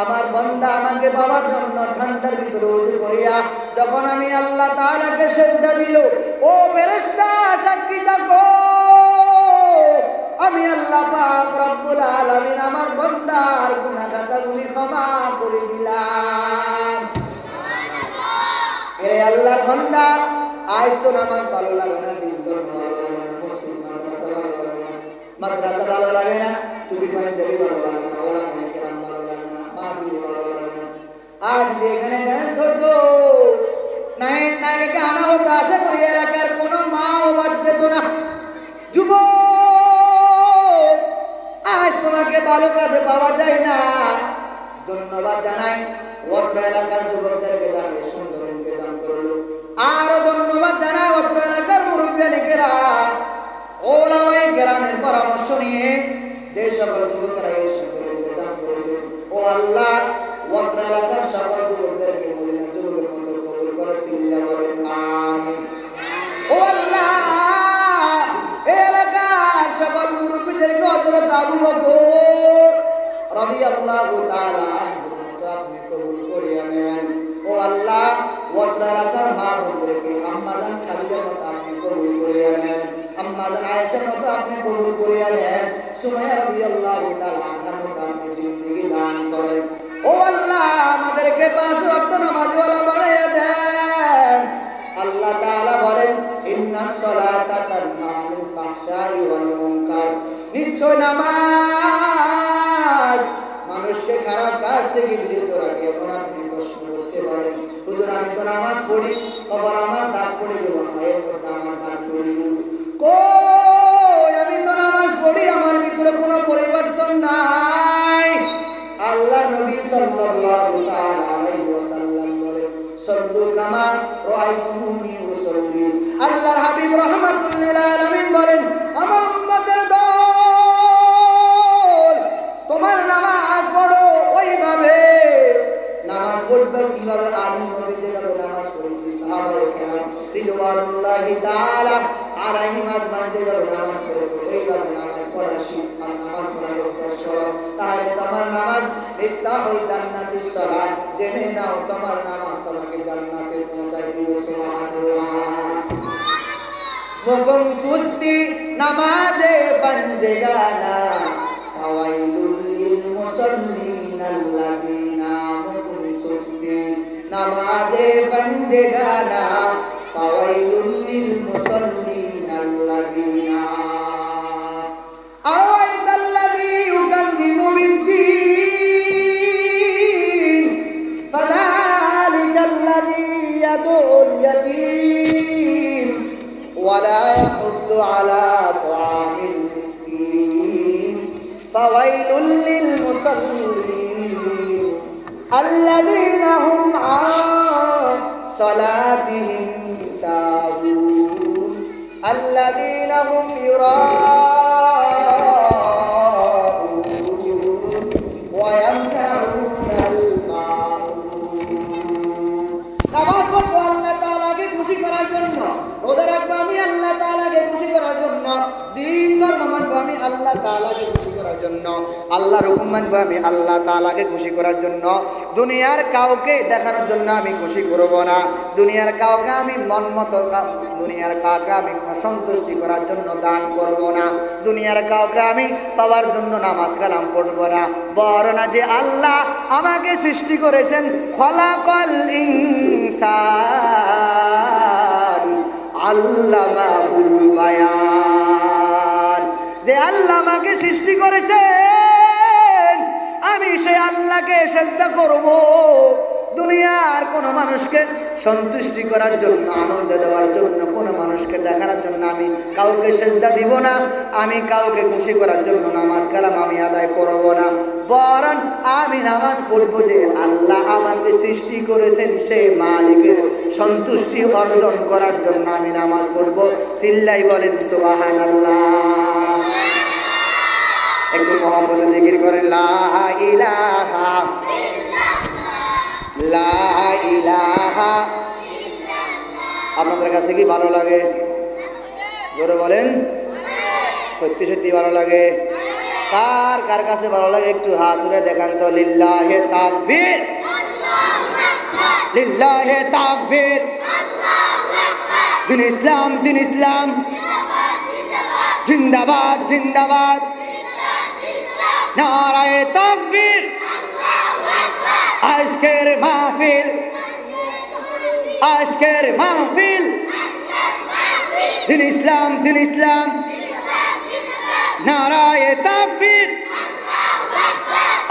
আমার বান্দা আমাকে পাওয়ার জন্য ঠান্ডার ভিতরে ওযু করিয়া যখন আমি আল্লাহ তাআলাকে সিজদা দিল, ও ফেরেশতা সাক্ষী থাকো, আমি আল্লাহ পাক রব্বুল আলামিন আমার বান্দার গুনাহ খাতাগুলি ক্ষমা করে দিলাম। সুবহানাল্লাহ। এরে আল্লাহর বান্দা, আজ তো নামাজ ভালো লাগে না, দিন ধর্ম ভালো লাগে না, মসজিদ মাদ্রাসা ভালো লাগে না, টুপি পানি দেবী ভালো লাগে না, ওলামা কেরাম ভালো লাগে না, মাহফিল ভালো লাগে না। আজ যদি এখানে ডান্স হতো, নায়ক নায়িকা আনা হতো, আশা করি এলাকার কোনো মা ও বাদ যেত না। যুবক, আজ তোমাকে ভালো কাজে পাওয়া যায় না। ধন্যবাদ জানাই অত্র এলাকার যুবকদেরকে, যারা সুন্দর ইন্তজাম করলো। আরো ধন্যবাদ জানাই অত্র এলাকার মুরব্বিয়ানেরা, ওলামায়ে কেরামের পরামর্শ নিয়ে যে সকল যুবকেরা এই সুন্দর ইন্তজাম করেছে। ও আল্লাহ, অত্র এলাকার সকল যুবকদেরকে মদিনা যুবকের মতো কবুল করে, সিল্লা বলেন আমিন। ও আল্লাহ, এই এলাকার সকল মুরব্বিদেরকে হযরত আবু বকর রাদিয়াল্লাহু তাআলা আনহু আপনি কবুল করিয়া নেন। ও আল্লাহ, অত্র এলাকার মা বোনদেরকে আম্মা জান খাদিজার মতো আপনি আম্মাজান আয়েশার মতো আপনি কবুল করিয়া নেন, সুমাইয়া রাদিয়াল্লাহু তাআলা আনহার মতো আপনি জিন্দেগি দান করেন। ও আল্লাহ, আমাদেরকে 5 ওয়াক্ত নামাজওয়ালা বানাইয়া দেন। আল্লাহ তাআলা বলেন, ইন্নাস সালাতা তানহা আনিল ফাহশাই ওয়াল মুনকার, নিশ্চয় নামাজ মানুষকে খারাপ কাজ থেকে বিরত রাখে। এখন আপনি প্রশ্ন করতে পারেন, হুজুর আমি তো নামাজ পড়ি, আবার আমার দাঁত পড়ে গেল, পায়ের মধ্যে আমার দাঁত পড়ে গেল, কই আমি তো নামাজ পড়ি, আমার ভিতরে কোনো পরিবর্তন নাই। আল্লাহ নবী সাল্লাল্লাহু তাআলা আলাইহি ওয়াসাল্লাম বলেন, সাল্লু কামা রাআইতুমুনি উসাল্লি। আল্লাহর হাবিব রাহমাতুল লিল আলামিন বলেন, আমার উম্মতের দল তোমার নামাজ পড়ো ওইভাবে। নামাজ পড়বে কিভাবে? আমি নবী যেভাবে নামাজ পড়েছি, সাহাবায়ে কেরাম রিদওয়ানুল্লাহি তাআলা আলাইহিম আজমাইন যেভাবে নামাজ পড়েছে, ওইভাবে নামাজ পড়ার শিক্ষা, নামাজ পড়ার অভ্যাস করো, তাহলে তোমার নামাজ ইফতাহুল জান্নাতিস সালাত। জেনে নাও, তোমার নামাজ তোমাকে জান্নাতে পৌঁছায় দিবে। সুবহানাল্লাহ। মুকুম সুস্তি নামাজে বঞ্জেগা না, ফাওয়াইলুল লিল মুসাল্লিন আল্লাযিনা, মুকুম সুস্তি নামাজে বঞ্জেগা না, ফাওয়াইলুল লিল মুসাল্লিন আল্লাযিনা। আরাইতাল্লাযী ইউকাযযিবু বিদ্দীন, ফাযালিকাল্লাযী ইয়াদউল ইয়াতীম ওয়ালা ইয়াহুদ্দু আলা তাআমিল মিসকিন, ফাওয়াইলুল লিল মুসাল্লিন আল্লাযীনা হুম আন সালাতিহিম সাহুন, আল্লাযীনা হুম ইউরাউন ওয়া ইয়ামনাউনাল মাউন। নামাজ পড়বো আল্লাহ তাআলাকে খুশি করার জন্য, রোজা রাখবো আমি আল্লাহ তাআলাকে খুশি করার জন্য, দিন ধর্ম মানবো আমি আল্লাহ তাআলাকে খুশি করার জন্য, আল্লাহর হুকুম মানবো আমি আল্লাহ তাআলাকে খুশি করার জন্য। দুনিয়ার কাউকে দেখানোর জন্য আমি খুশি করব না, দুনিয়ার কাউকে আমি মন মতো, দুনিয়ার কাউকে আমি সন্তুষ্টি করার জন্য দান করব না, দুনিয়ার কাউকে আমি পাওয়ার জন্য নামাজ কালাম পড়ব না। বরং যে আল্লাহ আমাকে সৃষ্টি করেছেন, খলাকাল ইনসান আল্লামাহুল বায়ান, যে আল্লাহ আমাকে সৃষ্টি করেছেন, আমি সেই আল্লাহকে সেজদা করব। দুনিয়ার কোনো মানুষকে সন্তুষ্টি করার জন্য, আনন্দ দেওয়ার জন্য, কোনো মানুষকে দেখানোর জন্য আমি কাউকে সেজদা দিব না, আমি কাউকে খুশি করার জন্য নামাজ কালাম আমি আদায় করব না। বরং আমি নামাজ পড়ব যে আল্লাহ আমাকে সৃষ্টি করেছেন, সেই মালিকের সন্তুষ্টি অর্জন করার জন্য আমি নামাজ পড়ব। চিল্লাই বলেন সুবহানাল্লাহ। একটু মহব্বতে জিকির করেন, লা ইলাহা লা ইলাহা। আপনাদের কাছে কি ভালো লাগে? জোরে বলেন। সত্যি সত্যি ভালো লাগে? কার কার কাছে ভালো লাগে একটু হাত তুলে দেখান তো। লিল্লাহে তাকবীর, লিল্লাহে তাকবীর। দিন ইসলাম, দিন ইসলাম, জিন্দাবাদ, জিন্দাবাদ। নারায়ে তাকবীর। আজকের মাহফিল, আজকের মাহফিল, দিন ইসলাম, দিন ইসলাম। নারায়ে তাকবীর,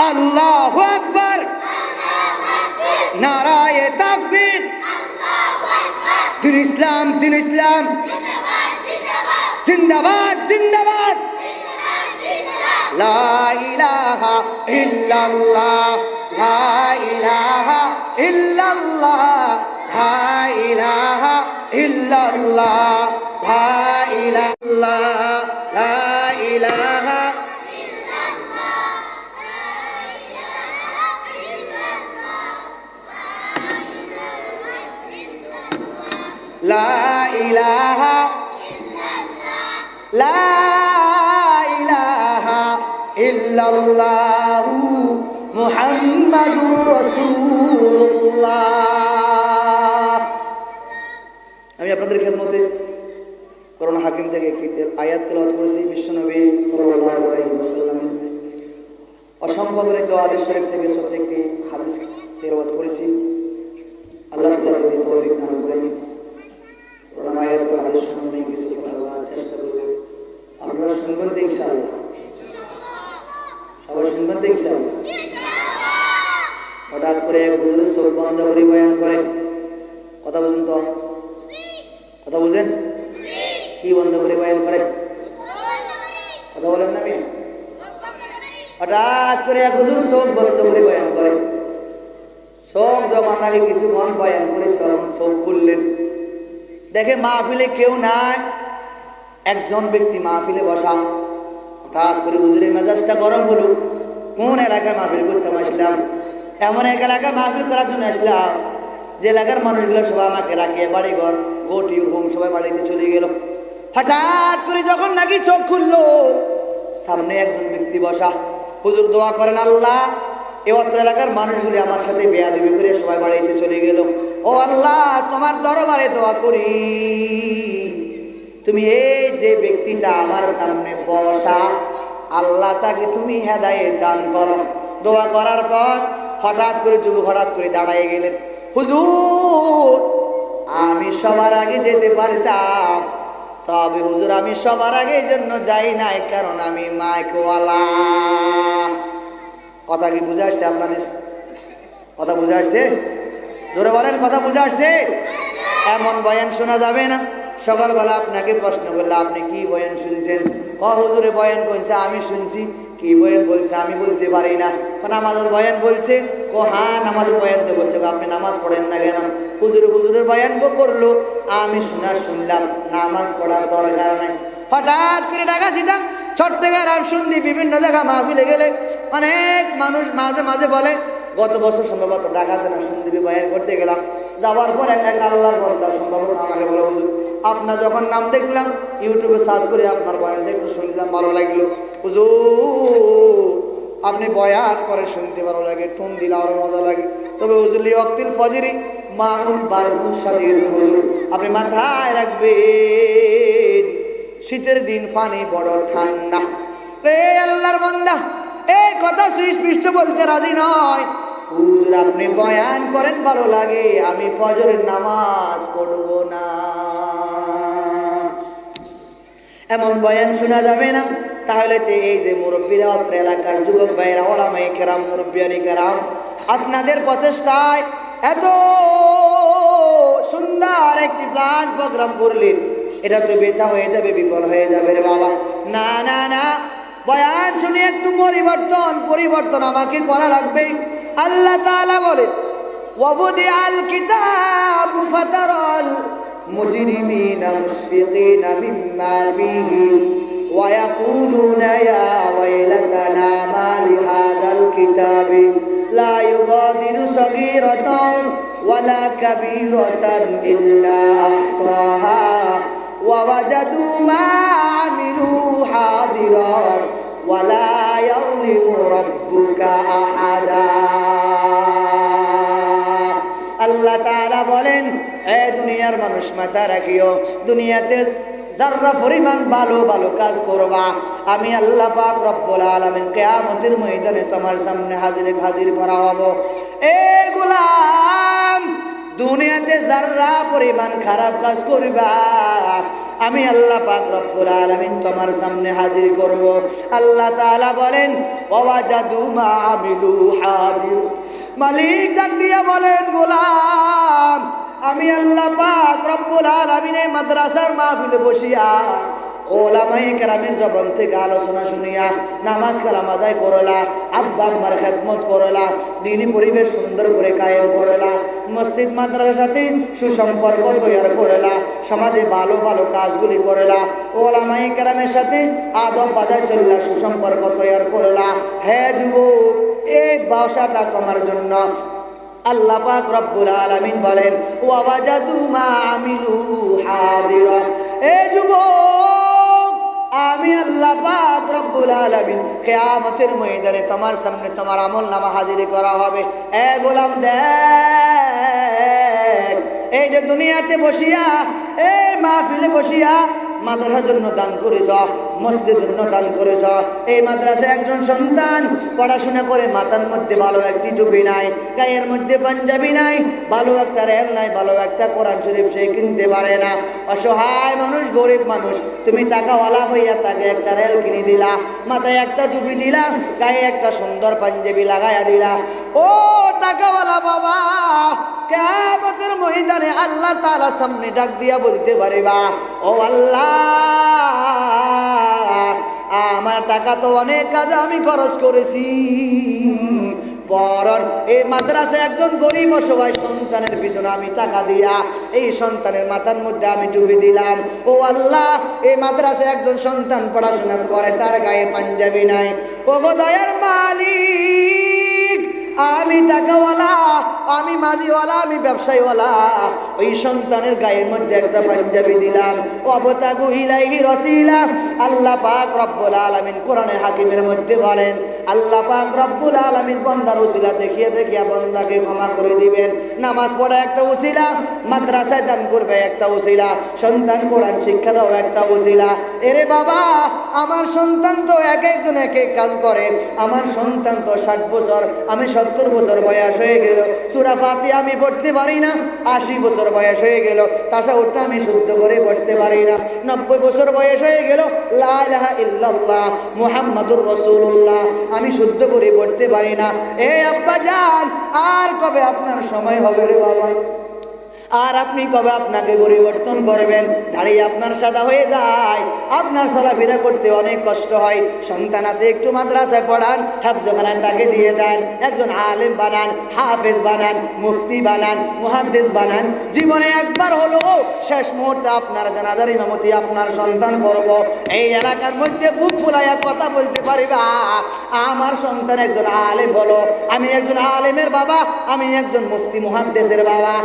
আল্লাহু আকবার। নারায়ে তাকবীর, দিন ইসলাম, দিন ইসলাম। জিন্দাবাদ, জিন্দাবাদ। লা ইলাহা ইল্লাল্লাহ, লা ইলাহা ইল্লাল্লাহ, লা ইলাহা ইল্লাল্লাহ, লা ইলাহা, লা ইলাহা লা ইলাহা, লা ইলাহা ইল্লাল্লাহু মুহাম্মাদুর রাসূলুল্লাহ। আমি আপনাদের খেদমতে কোরআন হাকিম থেকে একটি আয়াত তেলাওয়াত করেছি বিশ্বনবী সাল্লাল্লাহু আলাইহি ওয়াসাল্লামের অসংখ্য গণিত হাদিস শরীফ থেকে ছোট্ট একটি হাদিস তেলাওয়াত করেছি। আল্লাহ তাআলা যদি তৌফিক দান করেন কোরআন আয়াত ও হাদিস শুনে কিছু কথা বলার চেষ্টা করব। আপনারা শুনবেন তো ইনশাআল্লাহ? সবাই শুনবেন তো ইনশাআল্লাহ? হঠাৎ করে এক হুজুর চোখ বন্ধ করে বয়ান করে, কথা বুঝেন তো? কথা বুঝেন? কি বন্ধ করে বয়ান করে? কথা বলেন না মিয়া? হঠাৎ করে এক হুজুর চোখ বন্ধ করে বয়ান করে। চোখ যখন নাকি কিছুক্ষণ বয়ান করে চোখ খুললেন, দেখে মাহফিলে কেউ নাই, একজন ব্যক্তি মাহফিলে বসা। হঠাৎ করে হুজুরের মেজাজটা গরম হলো, কোন এলাকায় মাহফিল করতে আসলাম? এমন এক এলাকায় মাহফিল করার জন্য আসলাম যে এলাকার মানুষগুলো সবাই আমাকে রাখিয়ে বাড়ি ঘর গোট ইউর হোম সবাই বাড়িতে চলে গেল। হঠাৎ করে যখন নাকি চোখ খুললো, সামনে একজন ব্যক্তি বসা। হুজুর দোয়া করেন, আল্লাহ এ অত্র এলাকার মানুষগুলি আমার সাথে বেয়াদবি করে সবাই বাড়িতে চলে গেল। ও আল্লাহ, তোমার দরবারে দোয়া করি, তুমি এই যে ব্যক্তিটা আমার সামনে বসা, আল্লাহ তাকে তুমি হেদায়েত দান করো। দোয়া করার পর হঠাৎ করে যুবক হঠাৎ করে দাঁড়ায় গেলেন, হুজুর আমি সবার আগে যেতে পারতাম, তবে হুজুর আমি সবার আগে এই জন্য যাই নাই, কারণ আমি মাইকওয়ালা। কথা কি বুঝে আসছে আপনাদের? কথা বুঝে আসছে? জোরে বলেন, কথা বুঝে আসছে? এমন বয়ান শোনা যাবে না। সকালবেলা আপনাকে প্রশ্ন করলে আপনি কি বয়ান শুনছেন? হুজুরে বয়ান বলছে, আমি শুনছি। কি বয়ান বলছে? আমি বলতে পারি না। নামাজের বয়ান বলছে। হ্যাঁ নামাজের বয়ান তো বলছে, আপনি নামাজ পড়েন না কেন? হুজুরের বয়ান করলো, আমি শুনলাম, নামাজ পড়ার দরকার নাই। হঠাৎ করে ঢাকা সিটা চট্টগ্রাম শুনছি বিভিন্ন জায়গা মাহফিলে গেলে অনেক মানুষ মাঝে মাঝে বলে, গত বছর সম্ভবত ঢাকাতে না সন্দীপে বয়ান করতে গেলাম, যাওয়ার পর এক আল্লাহর বান্দা সম্ভবত আমাকে বলে, হুজুর আপনার যখন নাম দেখলাম ইউটিউবে সার্চ করে আপনার বয়ানটা একটু শুনলাম, ভালো লাগলো। হুজুর আপনি বয়ান করে শুনতে ভালো লাগে, টুন দিলে আরো মজা লাগে, তবে হুজুর লি ওয়াক্তিল ফজরি মাউন বারদুন শাদীদুন, হুজুর আপনি মাথায় রাখবেন শীতের দিন পানি বড় ঠান্ডা। এই আল্লাহর বান্দা এই কথা সুস্পষ্ট বলতে রাজি নয়। হুজুর আপনি বয়ান করেন ভালো লাগে, আমি ফজরের নামাজ পড়ব না, এমন বয়ান শোনা যাবে না। তাহলে তো এই যে মুরব্বীরা অত্র এলাকার যুবক ভাইয়েরা ওলামায়ে কেরাম মুরব্বিয়ানি কেরাম আপনাদের প্রচেষ্টায় এত সুন্দর একটি প্ল্যান প্রোগ্রাম করলেন, এটা তো বেতা হয়ে যাবে, বিফল হয়ে যাবে রে বাবা। না না না, বয়ান শুনে একটু পরিবর্তন আমাকে করা লাগবে। আল্লাহ তাআলা বলেন, ওয়াবুদিআল কিতাবু ফাতারাল মুজরিমিনা মুশফিকিনা মিম্মা ফীহি ওয়া ইয়াকুলুনা ইয়া ওয়াইলাতানা মা লিহাযাল কিতাবি লা ইউগাদিরু সগীরাতান ওয়ালা কাবীরাতান ইল্লা আহসাহা ওয়া ওয়াজাদু মা আমিলু হাদিরান ওয়ালা ইয়াযলিমু রাব্বুকা আহাদা। আল্লাহ তাআলা বলেন, এ দুনিয়ার মানুষ মাথা রাখিও, দুনিয়াতে যারা পরিমাণ ভালো ভালো কাজ করবা, আমি আল্লাহ পাক রব্বুল আলামিন কিয়ামতের ময়দানে তোমার সামনে হাজির করা হব। এ গোলাম, দুনিয়াতে যারা পরিমাণ খারাপ কাজ করবা, আমি আল্লাহ পাক রব্বুল আলামিন তোমার সামনে হাজির করব। আল্লাহ তাআলা বলেন, ওয়াজাদু মা আমিলু হাদির। মালিক ডাক দিয়া বলেন, গোলাম আমি আল্লাহ পাক রব্বুল আলামিন মাদ্রাসার মাহফিলে বসিয়া ওলামায়ে কেরামের জবান থেকে আলোচনা শুনিয়া নামাজ কালাম আদায় করলা, আব্বা আম্মার খেদমত করলা, দ্বীনি পরিবেশ সুন্দর করে কায়েম করলা, মসজিদ মাদ্রাসার সাথে সুসম্পর্ক তৈরি করলা, সমাজে ভালো ভালো কাজগুলি করলা, ওলামায়ে কেরামের সাথে আদব বাজায় চললা, সুসম্পর্ক তৈরি করলা। হে যুবক, এই ভাষাটা তোমার জন্য। আল্লাহ পাক রব্বুল আলামিন বলেন, ওয়া ওয়াজাদু মা আমিলু হাদিরা। এ যুবক, আমি আল্লাহ পাক রব্বুল আলামিন কিয়ামতের ময়দানে তোমার সামনে তোমার আমলনামা হাজির করা হবে। এ গোলাম দেখ, এই যে দুনিয়াতে বসিয়া এই মাহফিলে বসিয়া মাদ্রাসার জন্য দান করেছ, মসজিদের জন্য দান করেছ। এই মাদ্রাসায় একজন সন্তান পড়াশোনা করে মাথার মধ্যে ভালো একটি টুপি নাই, গায়ের মধ্যে পাঞ্জাবি নাই, ভালো একটা রেল নাই, ভালো একটা কোরআন শরীফ সে কিনতে পারে না। অসহায় মানুষ, গরিব মানুষ, তুমি টাকাওয়ালা হইয়া তাকে একটা রেল কিনে দিলা, মাথায় একটা টুপি দিলা, গায়ে একটা সুন্দর পাঞ্জাবি লাগাইয়া দিলা। ও টাকাওয়ালা বাবা, কিয়ামতের ময়দানে আল্লাহ তাআলা সামনে ডাক দিয়া বলতে পারিবা, ও আল্লাহ, আমার টাকা তো অনেক কাজে আমি খরচ করেছি, বরং এই মাদ্রাসায় একজন গরিব অসহায় সন্তানের পিছনে আমি টাকা দিয়া এই সন্তানের মাথার মধ্যে আমি টুপি দিলাম। ও আল্লাহ, এই মাদ্রাসায় একজন সন্তান পড়াশোনা করে, তার গায়ে পাঞ্জাবি নাই। ও গো দয়ার মালিক, আমি টাকাওয়ালা, আমি মাঝিওয়ালা, আমি ব্যবসায়ীওয়ালা, ওই সন্তানের গায়ের মধ্যে একটা পাঞ্জাবি দিলাম। ওয়াবতাগু ইলাইহি ওয়াসিলা। আল্লাহ পাক রব্বুল আলামিন কোরআনে হাকিমের মধ্যে বলেন, আল্লাহ পাক রব্বুল আলামিন বান্দার উসিলা দেখিয়ে দেখিয়ে বান্দাকে ক্ষমা করে দিবেন। নামাজ পড়া একটা উসিলা, মাদ্রাসায় দান করবে একটা উসিলা, সন্তান কোরআন শিক্ষা দাও একটা উসিলা। এরে বাবা, আমার সন্তান তো এক একজন এক এক কাজ করে। আমার সন্তান তো 60 বছর, আমি 70 বছর বয়স হয়ে গেল, সূরা ফাতিহা আমি পড়তে পারি না। 80 বছর বয়স হয়ে গেল, তাশাহুদটা আমি শুদ্ধ করে পড়তে পারি না। 90 বছর বয়স হয়ে গেল, লা ইলাহা ইল্লাল্লাহ মুহাম্মাদুর রাসূলুল্লাহ আমি শুদ্ধ করে পড়তে পারি না। এ আব্বা জান, আর কবে আপনার সময় হবে রে বাবা? আর আপনি কবে আপনাকে পরিবর্তন করবেন? দাঁড়িয়ে আপনার সাদা হয়ে যায়, আপনার চলাফেরা করতে অনেক কষ্ট হয়। সন্তান আছে, একটু মাদ্রাসায় পড়ান, হাফজখানায় তাকে দিয়ে দেন, একজন আলেম বানান, হাফেজ বানান, মুফতি বানান, মুহাদ্দিস বানান। জীবনে একবার হলো শেষ মুহূর্তে আপনার জানাজার ইমামতি আপনার সন্তান করব। এই এলাকার মধ্যে বুক ফুলাইয়া কথা বলতে পারিবা, আমার সন্তান একজন আলেম হলো, আমি একজন আলেমের বাবা, আমি একজন মুফতি মুহাদ্দিসের বাবা।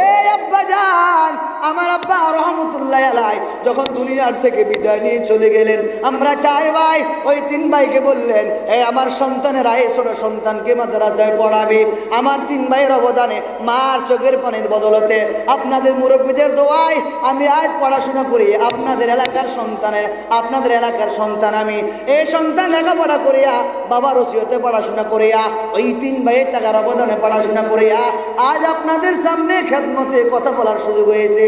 এই আব্বা জান, আমার আব্বা রহমতুল্লাহ আলাইহি যখন দুনিয়ার থেকে বিদায় নিয়ে চলে গেলেন, আমরা 4 ভাই ওই 3 ভাইকে বললেন, এই আমার সন্তানেরা এই ছোট সন্তানকে মাদ্রাসায় পড়াবে। আমার 3 ভাইয়ের অবদানে, মার চোখের পানির বদলতে, আপনাদের মুরব্বীদের দোয়ায় আমি আজ পড়াশোনা করি। আপনাদের এলাকার সন্তানের, আপনাদের এলাকার সন্তান আমি। এই সন্তান লেখাপড়া করিয়া, বাবার ওসিয়তে পড়াশোনা করিয়া, ওই 3 ভাইয়ের টাকার অবদানে পড়াশোনা করিয়া আজ আপনাদের সামনে খেদমতে কথা বলার সুযোগ হয়েছে।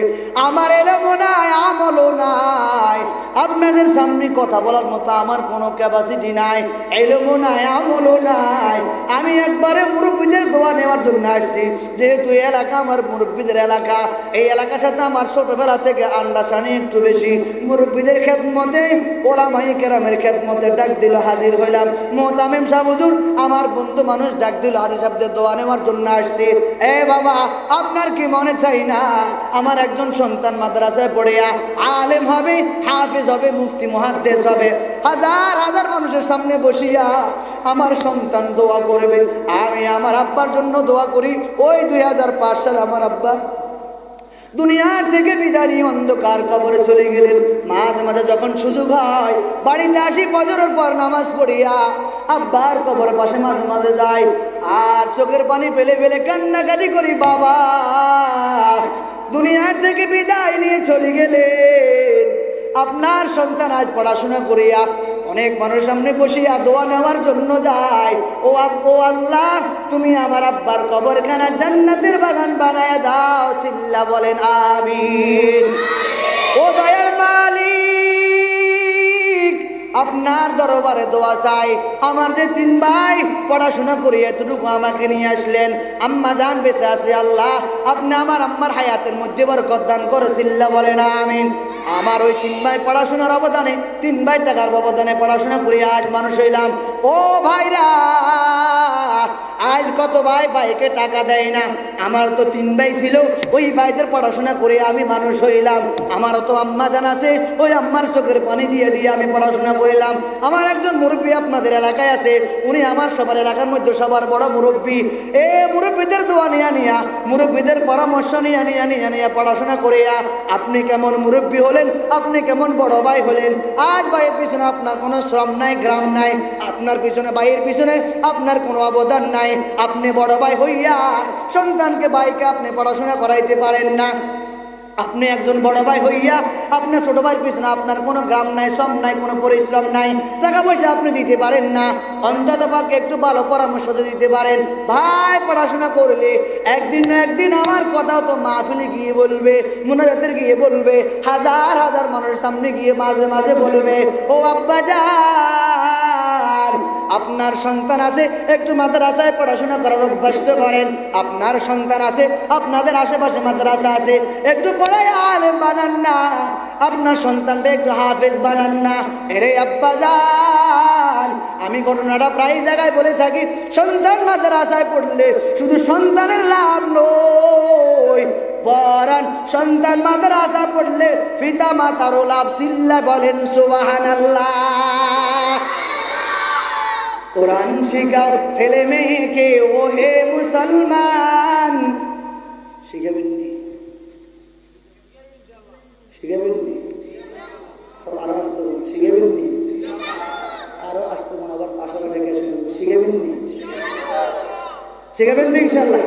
আমার এলমও নাই, আমলও নাই, আপনাদের সামনে কথা বলার মতো আমার কোনো ক্যাপাসিটি নাই, এলমও নাই, আমলও নাই। আমি একবারে মুরব্বীদের দোয়া নেওয়ার জন্য আসছি। যেহেতু এই এলাকা আমার মুরব্বীদের এলাকা, এই এলাকার সাথে আমার ছোটবেলা থেকে আন্ডারস্ট্যান্ডিং একটু বেশি। মুরব্বীদের খেদমতে, ওলামায়ে কেরামের খেদমতে ডাক দিল, হাজির হইলাম। মোহতামিম সাহেব হুজুর আমার বন্ধু মানুষ ডাক দিল, হাজির সাহেবদের দোয়া নেওয়ার জন্য আসছি। এ বাবা, আপনার কি মনে চাই না আমার একজন সন্তান মাদ্রাসায় পড়িয়া আলেম হবে, হাফেজ হবে, মুফতি মুহাদ্দিস হবে, হাজার হাজার মানুষের সামনে বসিয়া আমার সন্তান দোয়া করবে? আমি আমার আব্বার জন্য দোয়া করি। ওই 2005 সালে আমার আব্বা দুনিয়ার থেকে বিদায় নিয়ে অন্ধকার কবরে চলে গেলেন। মাঝে মাঝে যখন সুযোগ হয় বাড়িতে আসি, ফজরের পর নামাজ পড়িয়া আব্বার কবরের পাশে মাঝে মাঝে যাই, আর চোখের পানি ফেলে ফেলে কান্নাকাটি করি, বাবা দুনিয়ার থেকে বিদায় নিয়ে চলে গেলেন। আপনার সন্তান আজ পড়াশোনা করিয়া অনেক মানুষের সামনে বসিয়া দোয়া নেওয়ার জন্য যায়। ও আল্লাহ, তুমি আমার আব্বার কবরখানা জান্নাতের বাগান বানায় দাও। সিল্লা বলেন আমিন। ও দয়ার মালিক, আপনার দরবারে দোয়া চাই। আমার যে 3 ভাই পড়াশোনা করি, এতটুকু আমাকে নিয়ে আসলেন, আম্মা জান বেঁচে আছে, আল্লাহ আপনি আমার আম্মার হায়াতের মধ্যে বরকত দান করে। সিল্লা বলেন আমিন। আমার ওই 3 ভাই পড়াশোনার অবদানে, 3 ভাই টাকার অবদানে পড়াশোনা করি আজ মানুষ হইলাম। ও ভাইরা, আজ কত ভাই ভাইকে টাকা দেয় না। আমার তো 3 ভাই ছিল, ওই ভাইদের পড়াশোনা করে আমি মানুষ হইলাম। আমারও তো আম্মা জান আছে, ওই আম্মার চোখের পানি দিয়ে দিয়ে আমি পড়াশোনা করিলাম। আমার একজন মুরব্বী আপনাদের এলাকায় আছে, উনি আমার সবার এলাকার মধ্যে সবার বড় মুরব্বী। এ মুরব্বীদের দোয়া নিয়া নিয়া, মুরব্বীদের পরামর্শ নিয়া নিয়া নিয়া নিয়া পড়াশোনা করিয়া আপনি কেমন মুরব্বী হলেন, আপনি কেমন বড় ভাই হলেন। আজ ভাইয়ের পিছনে আপনার কোনো শ্রম নাই, গ্রাম নাই, আপনার পিছনে ভাইয়ের পিছনে আপনার কোনো অবদান নাই। আপনি বড় ভাই হইয়া সন্তানকে, ভাইকে আপনি পড়াশোনা করাইতে পারেন না। আপনি একজন বড় ভাই হইয়া আপনার ছোট ভাইয়ের পিছনে আপনার কোনো গ্রাম নাই, শ্রম নাই, কোনো পরিশ্রম নাই, টাকা পয়সা আপনি দিতে পারেন না, অন্তত পক্ষে একটু ভালো পরামর্শ দিতে পারেন। ভাই পড়াশোনা করলে একদিন না একদিন আমার কথাও তো মাহফিলে গিয়ে বলবে, মুনাজাতের গিয়ে বলবে, হাজার হাজার মানুষের সামনে গিয়ে মাঝে মাঝে বলবে, ও আব্বাজান আপনার সন্তান আছে, একটু মাদ্রাসায় পড়াশোনা করার অভ্যাস তো করেন। আপনার সন্তান আছে, আপনাদের আশেপাশে মাদ্রাসা আছে, একটু পড়ায় আলেম বানান না, আপনার সন্তানটা একটু হাফেজ বানান না। এরে আব্বাজান আমি ঘটনাটা প্রায় জায়গায় বলে থাকি, সন্তান মাদ্রাসায় পড়লে শুধু সন্তানের লাভ নয়, বরং সন্তান মাদ্রাসা পড়লে পিতা মাতারও লাভ। সিল্লা বলেন সুবহানাল্লাহ। কোরআন শিখাও ছেলে মেয়েকে ও হে মুসলমান। শিখাবেননি? শিখাবেননি? আরো আসতে বলুন, শিখাবেননি? আরো আসতে মনে আবার আশেপাশে গেছে, শিখাবেননি? শিখাবেন তো ইনশাল্লাহ?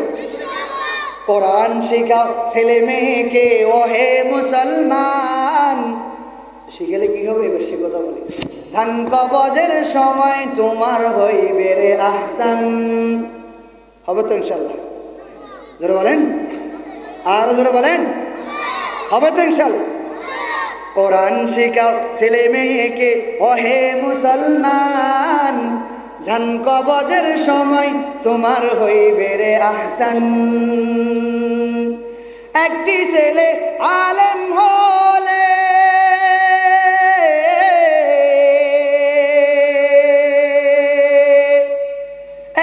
কোরআন শিখাও ছেলে মেয়েকে ও হে মুসলমান। শিখেলে কি হবে? এবার সে কথা বলি। জান কবজের সময় তোমার হইবে রে আহসান। হবে তো ইনশাল্লাহ? জোরে বলেন, আরো জোরে বলেন, হবে তো ইনশাল্লাহ? কোরআন শিখাও ছেলে মেয়েকে ও হে মুসলমান, জান কবজের সময় তোমার হইবে রে আহসান। একটি ছেলে আলেম হলে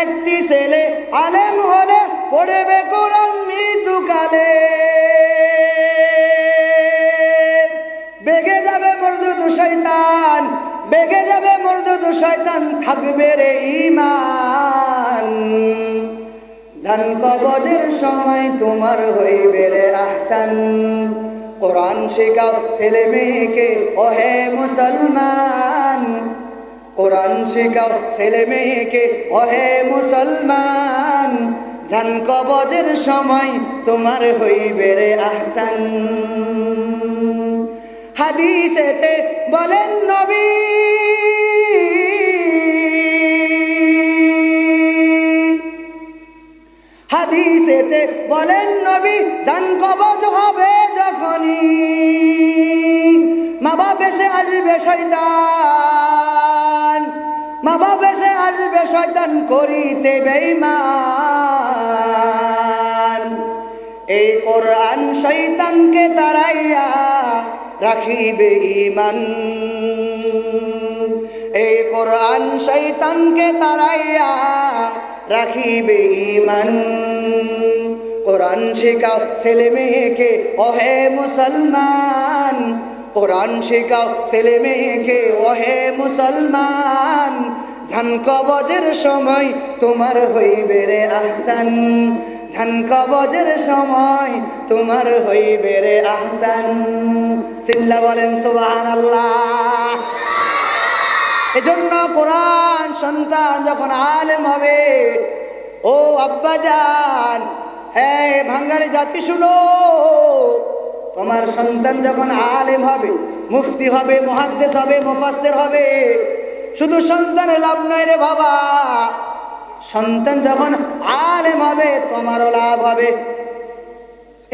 একটি ছেলে আলেম হলে পড়বে কোরআন মৃত্যুকালে, বেগে যাবে মরদুদ শয়তান, বেগে যাবে মরদুদ শয়তান, থাকবে রে ঈমান। জান কবজের সময় তোমার হইবে রে আহসান। কোরআন শিখাও ছেলে মেয়েকে ও হে মুসলমান, কোরআন শিখাও ছেলে মেয়েকে ও হে মুসলমান, জান কবজের সময় তোমার হইবে রে আহসান। হাদিসেতে বলেন নবী, হাদিসেতে বলেন নবী, জান কবজ হবে যখনই মা বাপ এসে আসবে শয়তান, মা বাপ এসে আসবে শয়তান করিতে বেঈমান। এই কোরআন শয়তানকে তাড়াইয়া রাখিবে ঈমান, এই কোরআন শয়তানকে তাড়াইয়া রাখিবে ঈমান। কোরআন শিখাও ছেলে মেয়েকে ও হে মুসলমান, কোরআন শিখাও ছেলে মেয়েকে ও হে মুসলমান, জান কবজের সময় তোমার হইবে রে আহসান, জান কবজের সময় তোমার হইবে রে আহসান। সিল্লা বলেন সুবহানাল্লাহ। এজন্য কোরআন সন্তান যখন আলেম হবে, ও আব্বাজান, হ্যাঁ বাঙালি জাতি শুনো, তোমার সন্তান যখন আলেম হবে, মুফতি হবে, মুহাদ্দিস হবে, মুফাসসির হবে, শুধু সন্তানের লাভ নয় রে বাবা, সন্তান যখন আলেম হবে তোমারও লাভ হবে।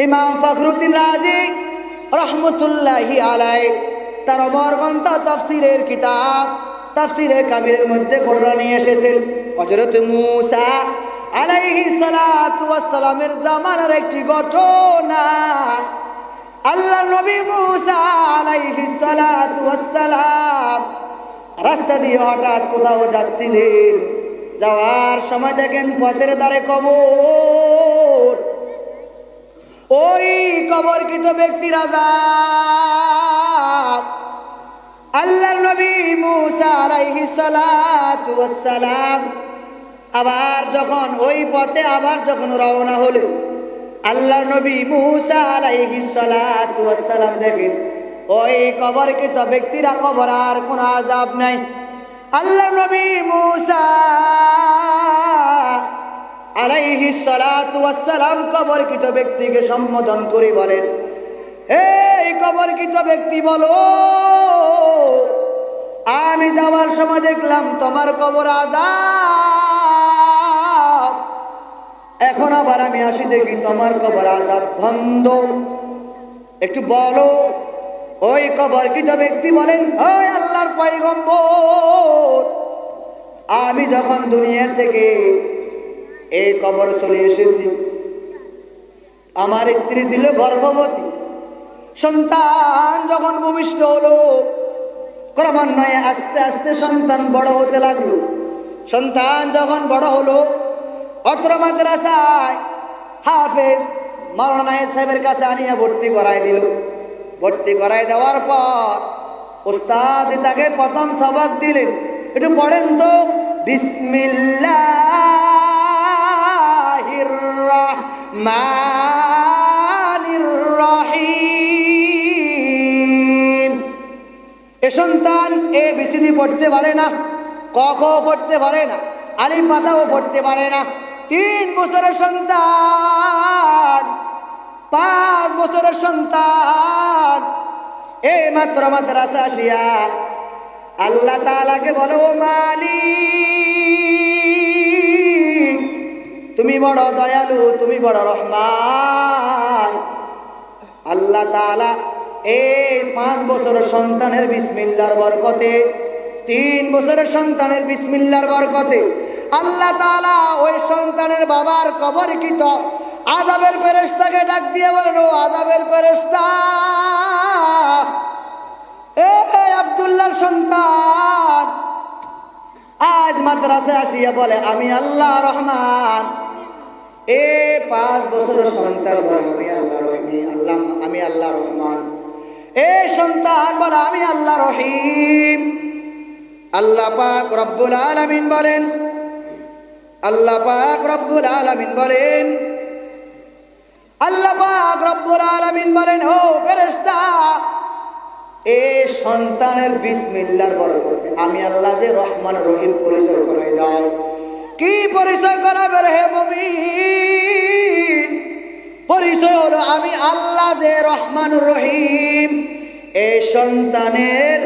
ইমাম ফখরুদ্দিন রাজি রহমতুল্লাহি আলাইহি তার অমরগ্রন্থ তাফসীরের কিতাব তাফসীরে কাবীরের মধ্যে ঘটনা নিয়ে এসেছেন। হযরত মূসা আলাইহিস সালাতু ওয়াস সালামের জামানার একটি ঘটনা। আল্লাহ নবী মূসা আলাইহিস সালাতু ওয়াস সালাম রাস্তা দিয়ে হঠাৎ কোথাও যাচ্ছিলেন, যাওয়ার সময় দেখেন পথের ধারে কবর, ওই কবরকৃত ব্যক্তির আযাব। আল্লাহর নবী মূসা আলাইহিস সালাতু ওয়াস সালাম আবার যখন ওই পথে আবার যখন রওনা হলেন, আল্লাহর নবী মূসা আলাইহিস সালাতু ওয়াস সালাম দেখেন ওই কবরকৃত ব্যক্তিরা কবর আর কোনো আযাব নাই। আল্লাহর নবী মূসা আলাইহিস সালাতু ওয়াস সালাম কবরকৃত ব্যক্তিকে সম্বোধন করে বলেন, কবরকৃত ব্যক্তি বলো, আমি যাওয়ার সময় দেখলাম তোমার কবর আযাব, এখন আবার আমি আসি দেখি তোমার কবর আযাব বন্ধ, একটু বলো। ওই কবরকৃত ব্যক্তি বলেন, ওই আল্লাহর পয়গম্বর, আমি যখন দুনিয়া থেকে এই কবর চলে এসেছি, আমার স্ত্রী ছিল গর্ভবতী, সন্তান যখন ভূমিষ্ঠ হলো, ক্রমান্বয়ে আস্তে আস্তে সন্তান বড় হতে লাগলো। সন্তান যখন বড় হলো, অত্র মাদ্রাসায় হাফেজ মাওলানা সাহেবের কাছে আনিয়া ভর্তি করাই দিল। ভর্তি করাই দেওয়ার পর উস্তাদ তাকে প্রথম সবক দিলেন, একটু পড়েন তো, বিসমিল্লাহির রাহমানির রহিম। এ সন্তান ABCD পড়তে পারে না, ক খ পড়তে পারে না, আলিফ বাতাও পড়তে পারে না। 3 বছরের সন্তান, 5 বছরের সন্তান এই মাত্র মাদ্রাসা আসিয়া আল্লাহ তাআলাকে বলো, ও মালিক, তুমি বড় দয়ালু, তুমি বড় রহমান। আল্লাহ তাআলা এই 5 বছরের সন্তানের বিসমিল্লাহর বরকতে, 3 বছরের সন্তানের বিসমিল্লাহর বরকতে আল্লাহ তাআলা ওই সন্তানের বাবার কবরকৃত আযাবের ফেরেশতাকে ডাক দিয়ে বলেন, ও আযাবের ফেরেশতা, এই আব্দুল্লাহর সন্তান আজ মাদ্রাসায় আসিয়া বলে আমি আল্লাহ রহমান। 5 বছরের সন্তান বলে আমি আল্লাহ রহিম, আমি আল্লাহ রহমান। সন্তান বলে আমি আল্লাহ রহিম। আল্লাহ পাক রব্বুল আলামিন বলেন, আল্লাহ পাক রব্বুল আলামিন বলেন, আল্লাহ পাক রব্বুল আলামিন বলেন, ও ফেরেশতা, এই সন্তানের বিসমিল্লাহর বরকতে আমি আল্লাহ যে রহমান রহিম পরিচয় করাই দাও। কি পরিচয় করাবে রে মুমিন? পরিচয় হলো আমি আল্লাহ যে রহমান রহিম। এই সন্তানের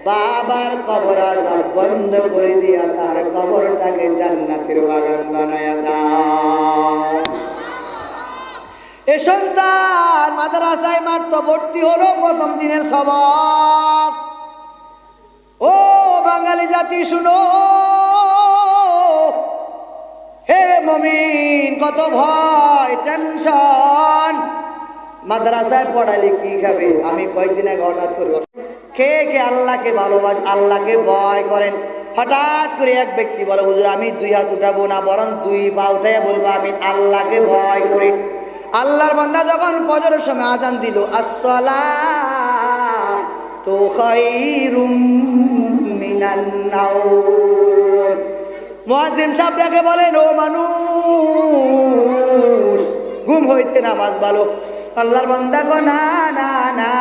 বাবার কবর আযাব বন্ধ করে দিয়া তার কবরটাকে জান্নাতের বাগান বানায়া দাও। এ সন্তান মাদ্রাসায় মাত্র ভর্তি হলো, প্রথম দিনের সবক। ও বাঙালি জাতি শুনো, হে মুমিন, কত ভয় টেনশন, মাদ্রাসায় পড়ালে কি খাবে? আমি কয়েকদিন আগে হঠাৎ করে কে কে আল্লাহকে ভালোবাসেন, আল্লাহকে ভয় করেন? হঠাৎ করে এক ব্যক্তি বলে, হুজুর আমি 2 হাত উঠাবো না, বরং 2 পা উঠাইয়া বলবো আমি আল্লাহকে ভয় করি। আল্লাহর বান্দা যখন ফজরের সময় আজান দিল, আসসালাতু খায়রুম মিনান নাওম, মুয়াজ্জিন সাহেব ডেকে বলেন, ও মানুষ, ঘুম হইতে নামাজ ভালো। আল্লাহর বান্দা কো না না না,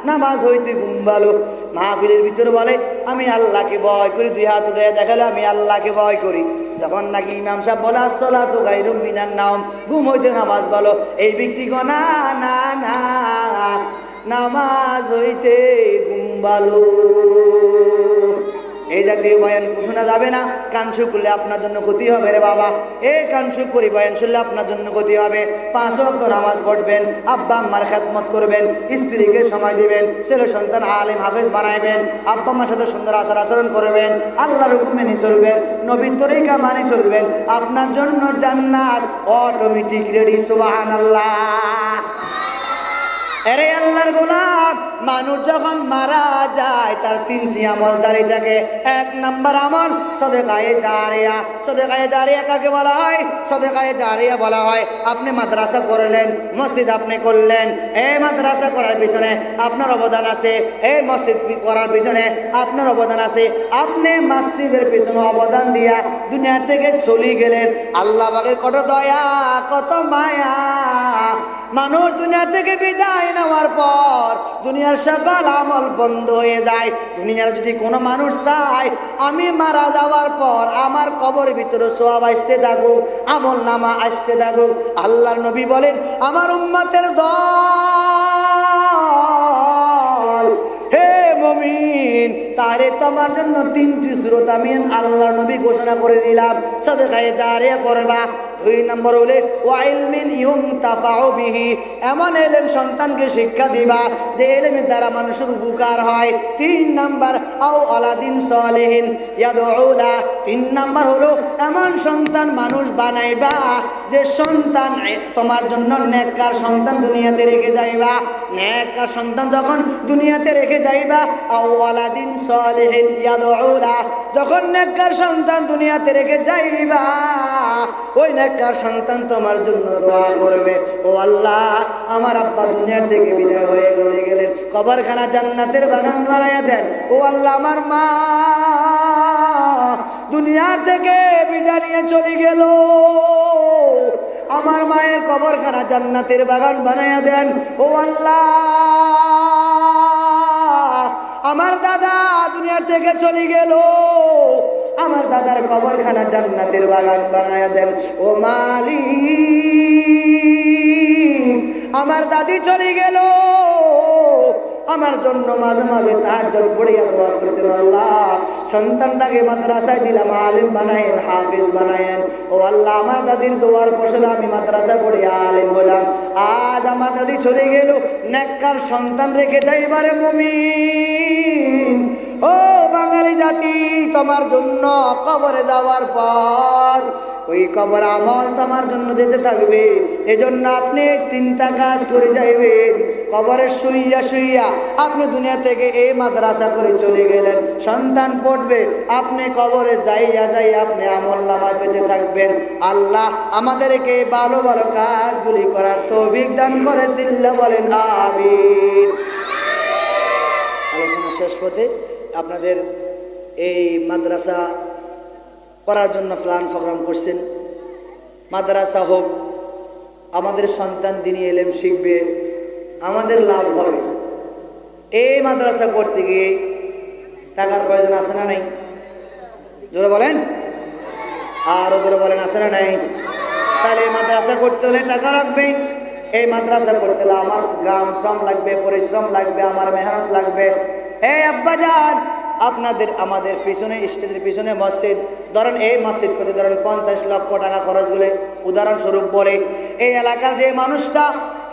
নামাজ হইতে ঘুম ভালো। মাহফিলের ভিতরে বলে আমি আল্লাহকে ভয় করি, 2 হাত উঠে দেখালে আমি আল্লাহকে ভয় করি। যখন নাকি ইমাম সাহেব বলে আসসালাতু খায়রুম মিনান নাওম, ঘুম হইতে নামাজ ভালো, এই ব্যক্তি কো না না না, নামাজ হইতে ঘুম ভালো। এই জাতীয় বয়ান শোনা যাবে না। কানসুক করলে আপনার জন্য ক্ষতি হবে রে বাবা। কানসুক করি বয়ান শুনলে আপনার জন্য ক্ষতি হবে। 5 ওয়াক্ত নামাজ পড়বেন, আব্বা আম্মার খেদমত করবেন, স্ত্রীকে সময় দিবেন, ছেলে সন্তান আলেম হাফেজ বানাইবেন, আব্বা আম্মার সাথে সুন্দর আচরণ করবেন, আল্লাহর হুকুম মেনে চলবেন, নবীর তরিকা মানে চলবেন, আপনার জন্য জান্নাত অটোমেটিক রেডি। সুবহানাল্লাহ। আরে আল্লাহর গোলাম, মানুষ যখন মারা যায় তার 3টি আমল দাঁড়িয়ে থাকে। 1 নাম্বার আমল সদকায়ে জারিয়া। সদকায়ে জারিয়া কাকে বলা হয়? সদকায়ে জারিয়া বলা হয় আপনি মাদ্রাসা করলেন, মসজিদ আপনি করলেন, এই মাদ্রাসা করার পিছনে আপনার অবদান আছে, এই মসজিদ করার পিছনে আপনার অবদান আছে। আপনি মসজিদের পিছনে অবদান দিয়া দুনিয়া থেকে চলে গেলেন। আল্লাহ পাকের কত দয়া, কত মায়া। মানুষ দুনিয়া থেকে বিদায় নেওয়ার পর দুনিয়ার সকল আমল বন্ধ হয়ে যায়। দুনিয়ার যদি কোনো মানুষ চায় আমি মারা যাওয়ার পর আমার কবরের ভিতরে সওয়াব আসতে থাকুক, আমল নামা আসতে থাকুক, আল্লাহর নবী বলেন আমার উম্মতের দল মুমিন, তারে তোমার জন্য 3টি সূরত আমি আল্লাহর নবী ঘোষণা করে দিলাম, সাদকায়ে জারিয়া করবা। 2 নম্বর হলে ওয়া ইলমিন ইউনতাফাউ বিহি, এমন ইলম সন্তানকে শিক্ষা দিবা যে ইলমের দ্বারা মানুষের উপকার হয়। 3 নম্বর আও আলাদিন সালেহিন ইয়াদউলা, 3 নম্বর হলো এমন সন্তান মানুষ বানাইবা যে সন্তান তোমার জন্য নেককার সন্তান দুনিয়াতে রেখে যাইবা। নেককার সন্তান যখন দুনিয়াতে রেখে যাইবা, আও আলাদিন সালেহিন ইয়াদউলা, যখন নেককার সন্তান দুনিয়াতে রেখে যাইবা, ওই নেককার সন্তান তোমার জন্য দোয়া করবে, ও আল্লাহ আমার আব্বা দুনিয়ার থেকে বিদায় হয়ে চলে গেলেন, কবরখানা জান্নাতের বাগান বানাইয়া দেন। ও আল্লাহ আমার মা দুনিয়ার থেকে বিদায় নিয়ে চলে গেল, আমার মায়ের কবরখানা জান্নাতের বাগান বানাইয়া দেন। ও আল্লাহ আমার দাদা দুনিয়ার থেকে চলে গেল, আমার দাদার কবরখানা জান্নাতের বাগান বানাইয়া দেন। ও মালিক আমার দাদি চলে গেল, আমার জন্য মাঝে মাঝে তাহাজ্জুদ পড়িয়া দোয়া করতেন, আল্লাহ সন্তানটাকে মাদ্রাসায় দিলাম, আলেম বানায়েন, হাফেজ বানায়েন। ও আল্লাহ আমার দাদির দোয়ার ফসলে আমি মাদ্রাসায় পড়িয়া আলেম হলাম। আজ আমার দাদি চলে গেল, নেককার সন্তান রেখে যাইবারে মুমিন। ও বাঙালি জাতি, তোমার জন্য কবরে যাওয়ার পর ওই কবর আমল তোমার জন্য যেতে থাকবে। এজন্য আপনি 3টা কাজ করে যাইবেন। কবরে শুইয়া শুইয়া আপনি দুনিয়া থেকে এই মাদ্রাসা করে চলে গেলেন, সন্তান পড়বে, আপনি কবরে যাইয়া যাই আপনি আমলনামা পেতে থাকবেন। আল্লাহ আমাদেরকে ভালো ভালো কাজগুলি করার তৌফিক দান করে, সিল্লা বলেন আমিন। আলোচনা শেষ পথে আপনাদের এই মাদ্রাসা করার জন্য প্ল্যান প্রোগ্রাম করছেন। মাদ্রাসা হোক, আমাদের সন্তান দিনী ইলম শিখবে, আমাদের লাভ হবে। এই মাদ্রাসা করতে গিয়ে টাকার প্রয়োজন আছে না নাই? জোরে বলেন, আরো জোরে বলেন, আছে না নাই? তাহলে এই মাদ্রাসা করতে হলে টাকা লাগবে। এই মাদ্রাসা করতে হলে আমার গ্রাম শ্রম লাগবে, পরিশ্রম লাগবে, আমার মেহনত লাগবে। এই আব্বাজান আপনাদের আমাদের পিছনে স্টেজের পিছনে মসজিদ, ধরেন এই মসজিদ করে ধরেন 50 লক্ষ টাকা খরচ হলে উদাহরণস্বরূপ বলে, এই এলাকার যে মানুষটা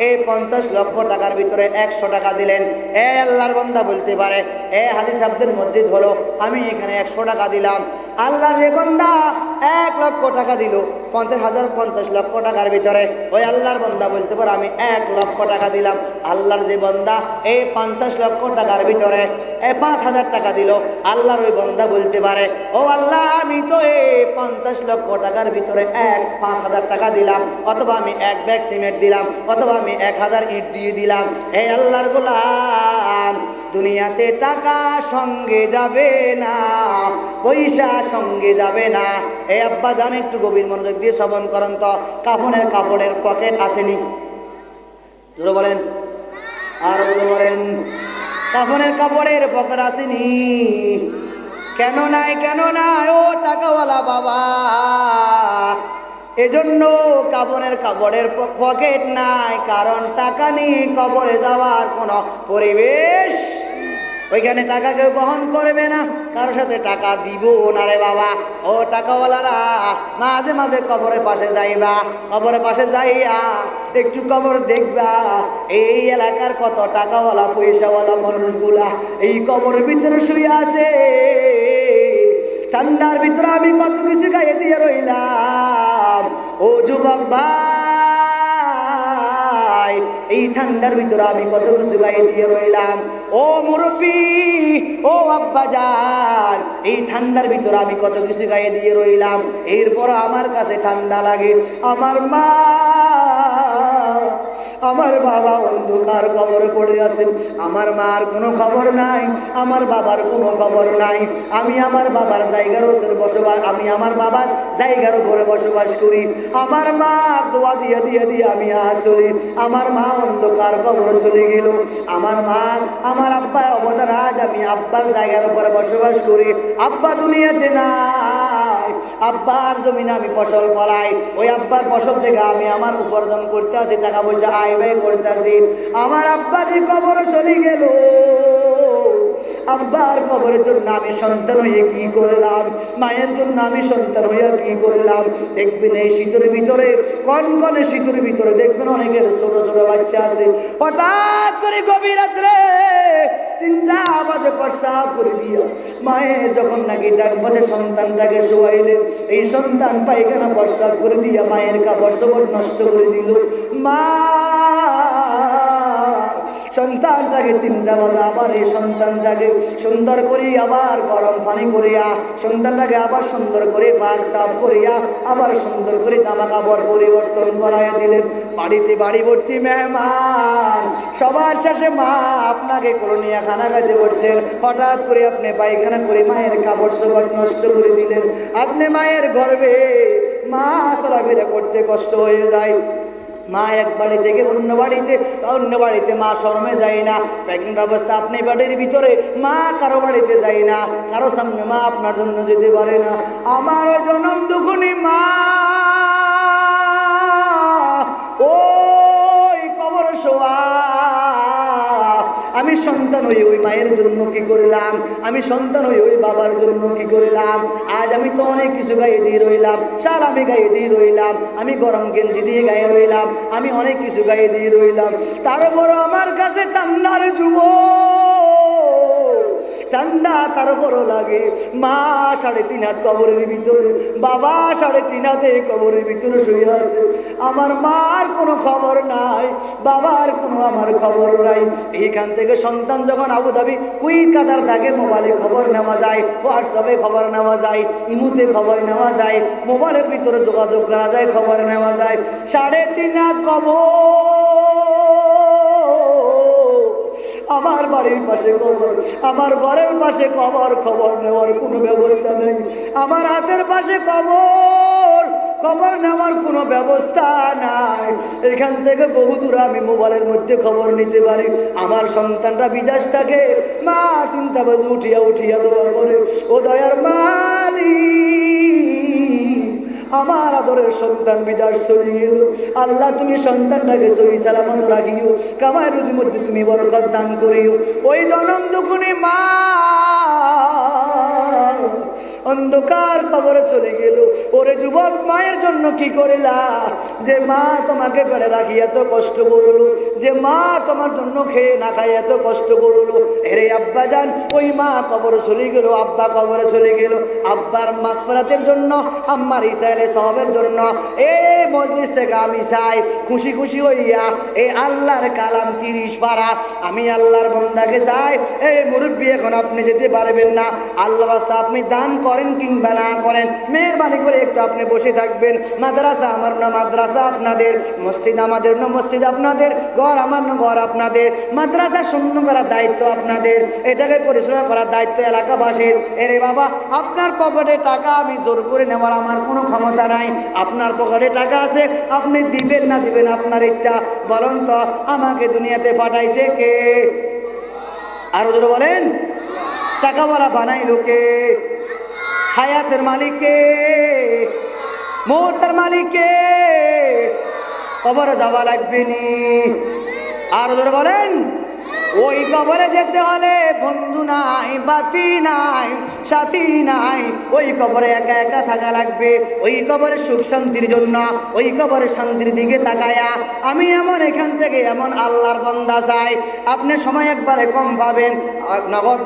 এই 50 লক্ষ টাকার ভিতরে 100 টাকা দিলেন, এ আল্লাহর বান্দা বলতে পারে এ হাজী সাহেবদের মসজিদ হলো, আমি এখানে 100 টাকা দিলাম। আল্লাহর যে বান্দা 1 লক্ষ টাকা দিল 50 লক্ষ টাকার ভিতরে, ওই আল্লাহর বান্দা বলতে পারে আমি 1 লক্ষ টাকা দিলাম। আল্লাহর যে বান্দা এই 50 লক্ষ টাকার ভিতরে 5,000 টাকা দিল, আল্লাহর ওই বান্দা বলতে পারে ও আল্লাহ আমি তো এই 50 লক্ষ টাকার ভিতরে 5,000 টাকা দিলাম, অথবা আমি 1 ব্যাগ সিমেন্ট দিলাম, অথবা আমি 1000 ইট দিয়ে দিলাম। হে আল্লাহর গোলাম, দুনিয়াতে টাকা সঙ্গে যাবে না, পয়সা সঙ্গে যাবে না। এই আব্বা জান একটু গভীর মনোযোগ দিয়ে শ্রবণ করেন তো, কাফনের কাপড়ের পকেট আসেনি? জোরে বলেন, আর জোরে বলেন, কাফনের কাপড়ের পকেট আসেনি? কেন নাই? কেন নাই? ও টাকাওয়ালা বাবা, এজন্য কাফনের কাপড়ের পকেট নাই, কারণ টাকা নিয়ে কবরে যাওয়ার কোনো পরিবেশ, ওইখানে টাকা কেউ গ্রহণ করবে না, কারোর সাথে টাকা দিব না রে বাবা। ও টাকাওয়ালারা মাঝে মাঝে কবরের পাশে যাইবা, কবরের পাশে যাইয়া একটু কবর দেখবা, এই এলাকার কত টাকাওয়ালা পয়সাওয়ালা মানুষগুলা এই কবরের ভিতরে শুয়ে আছে। ঠান্ডার ভিতরে আমি কত কিছু গায়ে দিয়ে রইলাম। ও যুবক ভাই, এই ঠান্ডার ভিতরে আমি কত কিছু গায়ে দিয়ে রইলাম। ও মুরব্বী, ও আব্বাজান, এই ঠান্ডার ভিতরে আমি কত কিছু গায়ে দিয়ে রইলাম, এরপর আমার কাছে ঠান্ডা লাগে। আমার মা, আমার বাবা অন্ধকার কবরে পড়ে আছেন, আমার মার কোনো খবর নাই, আমার বাবার কোনো খবর নাই। আমি আমার বাবার জায়গার উপরে বসবাস, আমি আমার বাবার জায়গার উপরে বসবাস করি। আমার মার দোয়া দিয়ে দিয়ে দিয়ে আমি আসলি, আমার মা অন্ধকার কবরে চলে গেল। আমার মার, আমার আব্বার অবদান, আজ আমি আব্বার জায়গার উপরে বসবাস করি। আব্বা দুনিয়াতে নাই, আব্বার জমিনে আমি ফসল ফলাই, ওই আব্বার ফসল থেকে আমি আমার উপার্জন করতে আসি, টাকা পয়সা আয় ব্যয় করতে আসি। আমার আব্বা যে কবরে চলে গেল, আব্বার কবরের জন্য আমি সন্তান হয়ে কি করলাম, মায়ের জন্য আমি সন্তান হইয়া কি করলাম। দেখবেন এই শীতের ভিতরে, কনকনে শীতের ভিতরে দেখবেন অনেকের ছোট ছোট বাচ্চা আছে, হঠাৎ করে গভীর রাত্রে 3টা বাজে প্রস্রাব করে দিয়া মায়ের যখন নাকি ডান পাশে সন্তানটাকে শোয়াইলেন, এই সন্তান পায়খানা প্রস্রাব করে দিয়া মায়ের কাপড় চোপড় নষ্ট করে দিল। মা সন্তানটাকে 3টা বাজে আবার এই সন্তানটাকে সুন্দর করে আবার গরম পানি করিয়া সন্তানটাকে আবার সুন্দর করে পাক সাফ করিয়া আবার সুন্দর করে জামা কাপড় পরিবর্তন করাইয়া দিলেন। বাড়িতে বাড়ি ভর্তি মেহমান, সবার শেষে মা আপনাকে করে নিয়ে খানা খাইতে বসছেন, হঠাৎ করে আপনি পায়খানা করে মায়ের কাপড় চোপড় নষ্ট করে দিলেন। আপনি মায়ের গর্ভে মা চলাফেরা করতে কষ্ট হয়ে যায়। মা এক বাড়ি থেকে অন্য বাড়িতে মা শরমে যায় না। প্রেগনেন্ট অবস্থা আপনি বাড়ির ভিতরে, মা কারো বাড়িতে যায় না, কারো সামনে মা আপনার জন্য যেতে পারে না। আমার জনম দুঃখনি মা ওই কবর শোয়া। আমি সন্তান হই ওই মায়ের জন্য কি করলাম, আমি সন্তান হই ওই বাবার জন্য কি করলাম। আজ আমি তো অনেক কিছু গায়ে দিয়ে রইলাম, শাল আমি গায়ে দিয়ে রইলাম, আমি গরম গেঞ্জি দিয়ে গায়ে রইলাম, আমি অনেক কিছু গায়ে দিয়ে রইলাম। তারপর আমার কাছে ঠান্ডার ঠান্ডা তারপরও লাগে। মা 3.5 হাত কবরের ভিতরে, বাবা 3.5 হাতে কবরের ভিতরে শুয়ে আছে। আমার মার কোনো খবর নাই, বাবার কোনো আমার খবর নাই। এইখান থেকে সন্তান যখন আবুধাবি কুইক কাদার থাকে, মোবাইলে খবর নেওয়া যায়, হোয়াটসঅ্যাপে খবর নেওয়া যায়, ইমুতে খবর নেওয়া যায়, মোবাইলের ভিতরে যোগাযোগ করা যায়, খবর নেওয়া যায়। 3.5 হাত কবর, আমার বাড়ির পাশে কবর, আমার ঘরের পাশে কবর, খবর নেওয়ার কোনো ব্যবস্থা নেই। আমার হাতের পাশে কবর, খবর নেওয়ার কোনো ব্যবস্থা নাই। এখান থেকে বহু দূর আমি মোবাইলের মধ্যে খবর নিতে পারি। আমার সন্তানটা বিদেশ থাকে, মা 3টা বাজে উঠিয়া দোয়া করে, ও দয়ার মালিক, আমার আদরের সন্তান বিদেশ চলে গেল, আল্লাহ তুমি সন্তানটাকে সহি সালামত রাখিও, কামাই রুজির মধ্যে তুমি বরকত দান করিও। ওই জনম দুঃখনি মা অন্ধকার কবরে চলে গেল। ওরে যুবক, মায়ের জন্য কি করিলা, যে মা তোমাকে পেড়ে রাখি এত কষ্ট করলো, যে মা তোমার জন্য খেয়ে না খাই এত কষ্ট করলো। এরে আব্বা যান, ওই মা কবরে চলে গেল, আব্বা কবরে চলে গেল। আব্বার মাগফিরাতের জন্য, আম্মার ইসাইলে সওয়াবের জন্য এই মজলিস থেকে আমি চাই খুশি খুশি হইয়া এই আল্লাহর কালাম 30 পারা আমি আল্লাহর বান্দাকে চাই। এই মুরব্বী, এখন আপনি যেতে পারবেন না, আল্লাহর রাস্তা আপনি দান করেন কিংবা না করেন, মেহরবানি করে একটু আপনি বসে থাকবেন। মাদ্রাসা আমার না মাদ্রাসা আপনাদের, মসজিদ আমাদের না মসজিদ আপনাদের, ঘর আমার না ঘর আপনাদের। মাদ্রাসা সুন্দর করার দায়িত্ব আপনাদের, এটাকে পরিচালনা করার দায়িত্ব এলাকাবাসীর। এরে বাবা, আপনার পকেটে টাকা আমি জোর করে নেওয়ার আমার কোনো ক্ষমতা নাই। আপনার পকেটে টাকা আছে, আপনি দিবেন না দিবেন আপনার ইচ্ছা। বলুন তো, আমাকে দুনিয়াতে পাঠাইছে কে? আরো জোরে বলেন, টাকাওয়ালা বানাইলো কে? হায়াতের মালিক কে? মৌতের মালিক কে? কবরে যাওয়া লাগবে নি? আর ধরে বলেন, ওই কবরে যেতে হলে বন্ধু নাই, বাতি নাই, সাথী নাই। ওই কবরে একা একা থাকা লাগবে। ওই কবরে সুখ শান্তির জন্য, ওই কবরে শান্তির দিকে তাকায়া আমি এমন এখান থেকে এমন আল্লাহর বান্দা চাই। আপনি সময় একবারে কম পাবেন,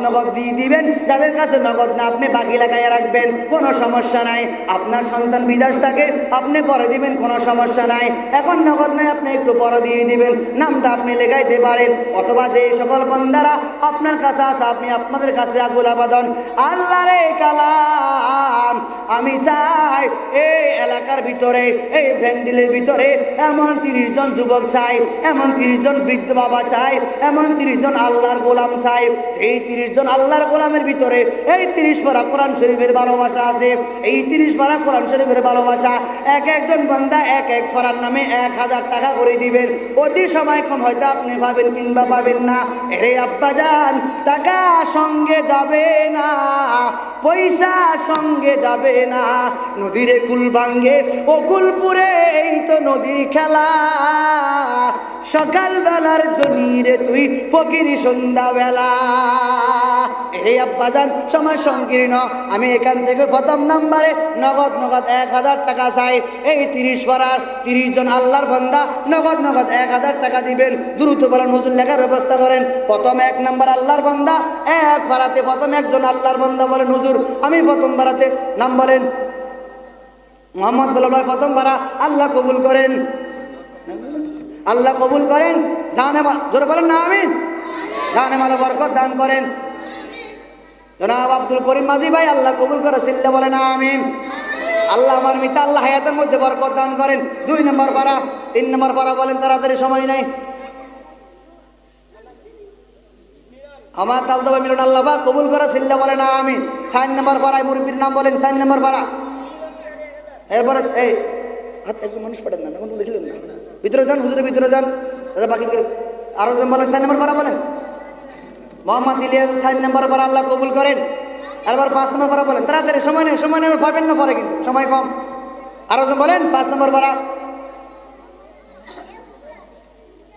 নগদ দিয়ে দিবেন। যাদের কাছে নগদ না, আপনি বাকি লাগাইয়া রাখবেন, কোনো সমস্যা নাই। আপনার সন্তান বিদেশ থাকে, আপনি পরে দিবেন, কোনো সমস্যা নাই। এখন নগদ নাই, আপনি একটু পরে দিয়ে দিবেন, নামটা আপনি লেগাইতে পারেন। অথবা যে সকল বান্দারা আপনার কাছে আছে, আপনি আপনাদের কাছে আগুল আবেদন, আল্লাহর এই কালাম আমি চাই এই এলাকার ভিতরে, এই ভ্যান্ডিলের ভিতরে এমন 30 জন যুবক চাই, এমন 30 জন বৃদ্ধ বাবা চাই, এমন 30 জন আল্লাহর গোলাম চাই। এই 30 জন আল্লাহর গোলামের ভিতরে এই 30 পারা কোরআন শরীফের ভালোবাসা আছে। এই 30 পারা কোরআন শরীফের ভালোবাসা, এক একজন বান্দা এক এক পারার নামে 1000 টাকা করে দিবেন। অতি সময় কম হয়তো আপনি পাবেন কিংবা পাবেন না। এরে আব্বাজান, টাকা সঙ্গে যাবে না, পয়সা সঙ্গে যাবে না। নদীরে কুল ভাঙ্গে ও কুলপুরে, এই তো নদীর খেলা। সকাল বেলার দনিরে তুই ফকিরি সন্ধ্যা বেলা। এই আব্বাজান সময় সংকীর্ণ, আমি এখান থেকে প্রথম নাম্বারে নগদ 1000 টাকা চাই। এই 30 পাড়ার 30 জন আল্লাহর বান্দা নগদ 1000 টাকা দিবেন। দ্রুত বলেন হুজুর লেখার ব্যবস্থা করেন। প্রথম 1 নাম্বার আল্লাহর বান্দা, এক পাড়াতে প্রথম একজন আল্লাহর বান্দা বলেন হুজুর আমি প্রথম পাড়াতে, নাম বলেন মোহাম্মদ বলেন ভাই প্রথম পাড়া, আল্লাহ কবুল করেন, আল্লাহ কবুল করেন। জানে জোরে বলেন না আমিন। জানে মালে বরকত দান করেন। জনাব আব্দুল করিম মাঝি ভাই আল্লাহ কবুল করে, সিল্লা বলেন আমিন। আল্লাহ আমার মিতা আল্লাহ হায়াতের মধ্যে বরকত দান করেন। 2 নম্বর পাড়া, 3 নম্বর পাড়া বলেন, তাড়াতাড়ি সময় নাই। আমার তালদবা মিলন আল্লাহ বা কবুল করে, সিল্লা বলেন আমিন। 4 নম্বর পাড়ায় মুরব্বীর নাম বলেন, 4 নম্বর পাড়া। এরপরে এই একজন মানুষ পাঠান না, এখন লিখলেন না, ভিতরে যান হুজুরের ভিতরে যান, বাকি আরো জন বলেন 4 নম্বর পাড়া বলেন। মোহাম্মদ ইলিয়াস 4 নম্বর পাড়া, আল্লাহ কবুল করেন। এরপর 5 নম্বর পাড়া বলেন, তাড়াতাড়ি সময় নেই, সময় নেই পাবেন না পরে, কিন্তু সময় কম। আরো জন বলেন 5 নম্বর পাড়া,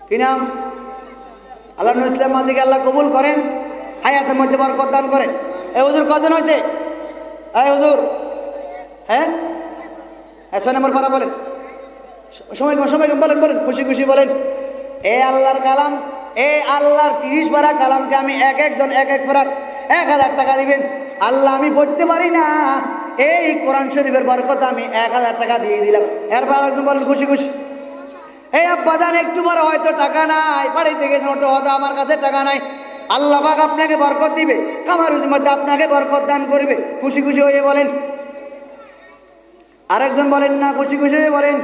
কি নাম? আল্লাহ ইসলাম মাঝিকে আল্লাহ কবুল করেন, হায়াতের মধ্যে বরকত দান করেন। এই হুজুর কজন হয়েছে? এই হুজুর, হ্যাঁ 6 নম্বর পাড়া বলেন, সময় কম, সময় কম, বলেন বলেন, খুশি খুশি বলেন। এ আল্লাহর কালাম, এ আল্লাহর 30 পারা কালামকে আমি এক একজন এক এক পারার 1000 টাকা দিবেন। আল্লাহ আমি পড়তে পারি না, এই কোরআন শরীফের বরকত আমি 1000 টাকা দিয়ে দিলাম। এরপর একজন বলেন খুশি খুশি। এই আব্বাজান একটু বড় হয়তো টাকা নাই, বাড়িতে গেছেন হয়তো আমার কাছে টাকা নাই, আল্লাহ পাক আপনাকে বরকত দিবে, কামারুজির মধ্যে আপনাকে বরকত দান করবে। খুশি খুশি হয়ে বলেন। আরেকজন বলেন না, খুশি খুশি হয়ে বলেন।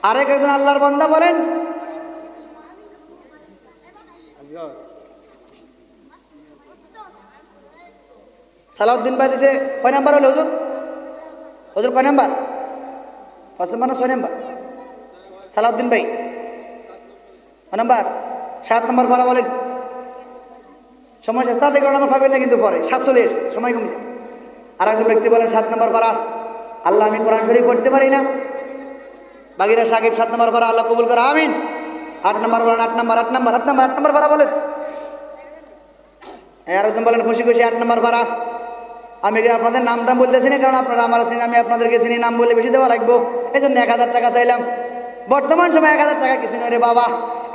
আরেক একজন আল্লাহর বান্দা বলেন, সালাউদ্দিন ভাই দিছে কয় নাম্বার হলো হুজুর? হুজুর কয় নাম্বার? 5 নাম্বার না 6 নাম্বার? সালাউদ্দিন ভাই কয় নাম্বার? 7 নাম্বার ভাড়া বলেন। সময় তাতে কারণ আমার পাবেন না কিন্তু পরে 740 সময় কমে যায়। আর একজন ব্যক্তি বলেন 7 নাম্বার ভাড়া, আল্লাহ আমি কোরআন শরীফ পড়তে পারি না। বাগিরা সাকিব 7 নাম্বার ভাড়া, আল্লাহ কবুল করে আমিন। 8 নাম্বার বলেন, 8 নাম্বার ভাড়া বলেন। আর একজন বলেন খুশি খুশি 8 নাম্বার ভাড়া। আমি আপনাদের নামটা বলতেছি না, কারণ আপনারা আমার চিনি, আমি আপনাদেরকে চিনি, নাম বলে বেশি দেওয়া লাগবো, এই জন্য 1000 টাকা চাইলাম। বর্তমান সময় 1000 টাকা কিছু নয় রে বাবা,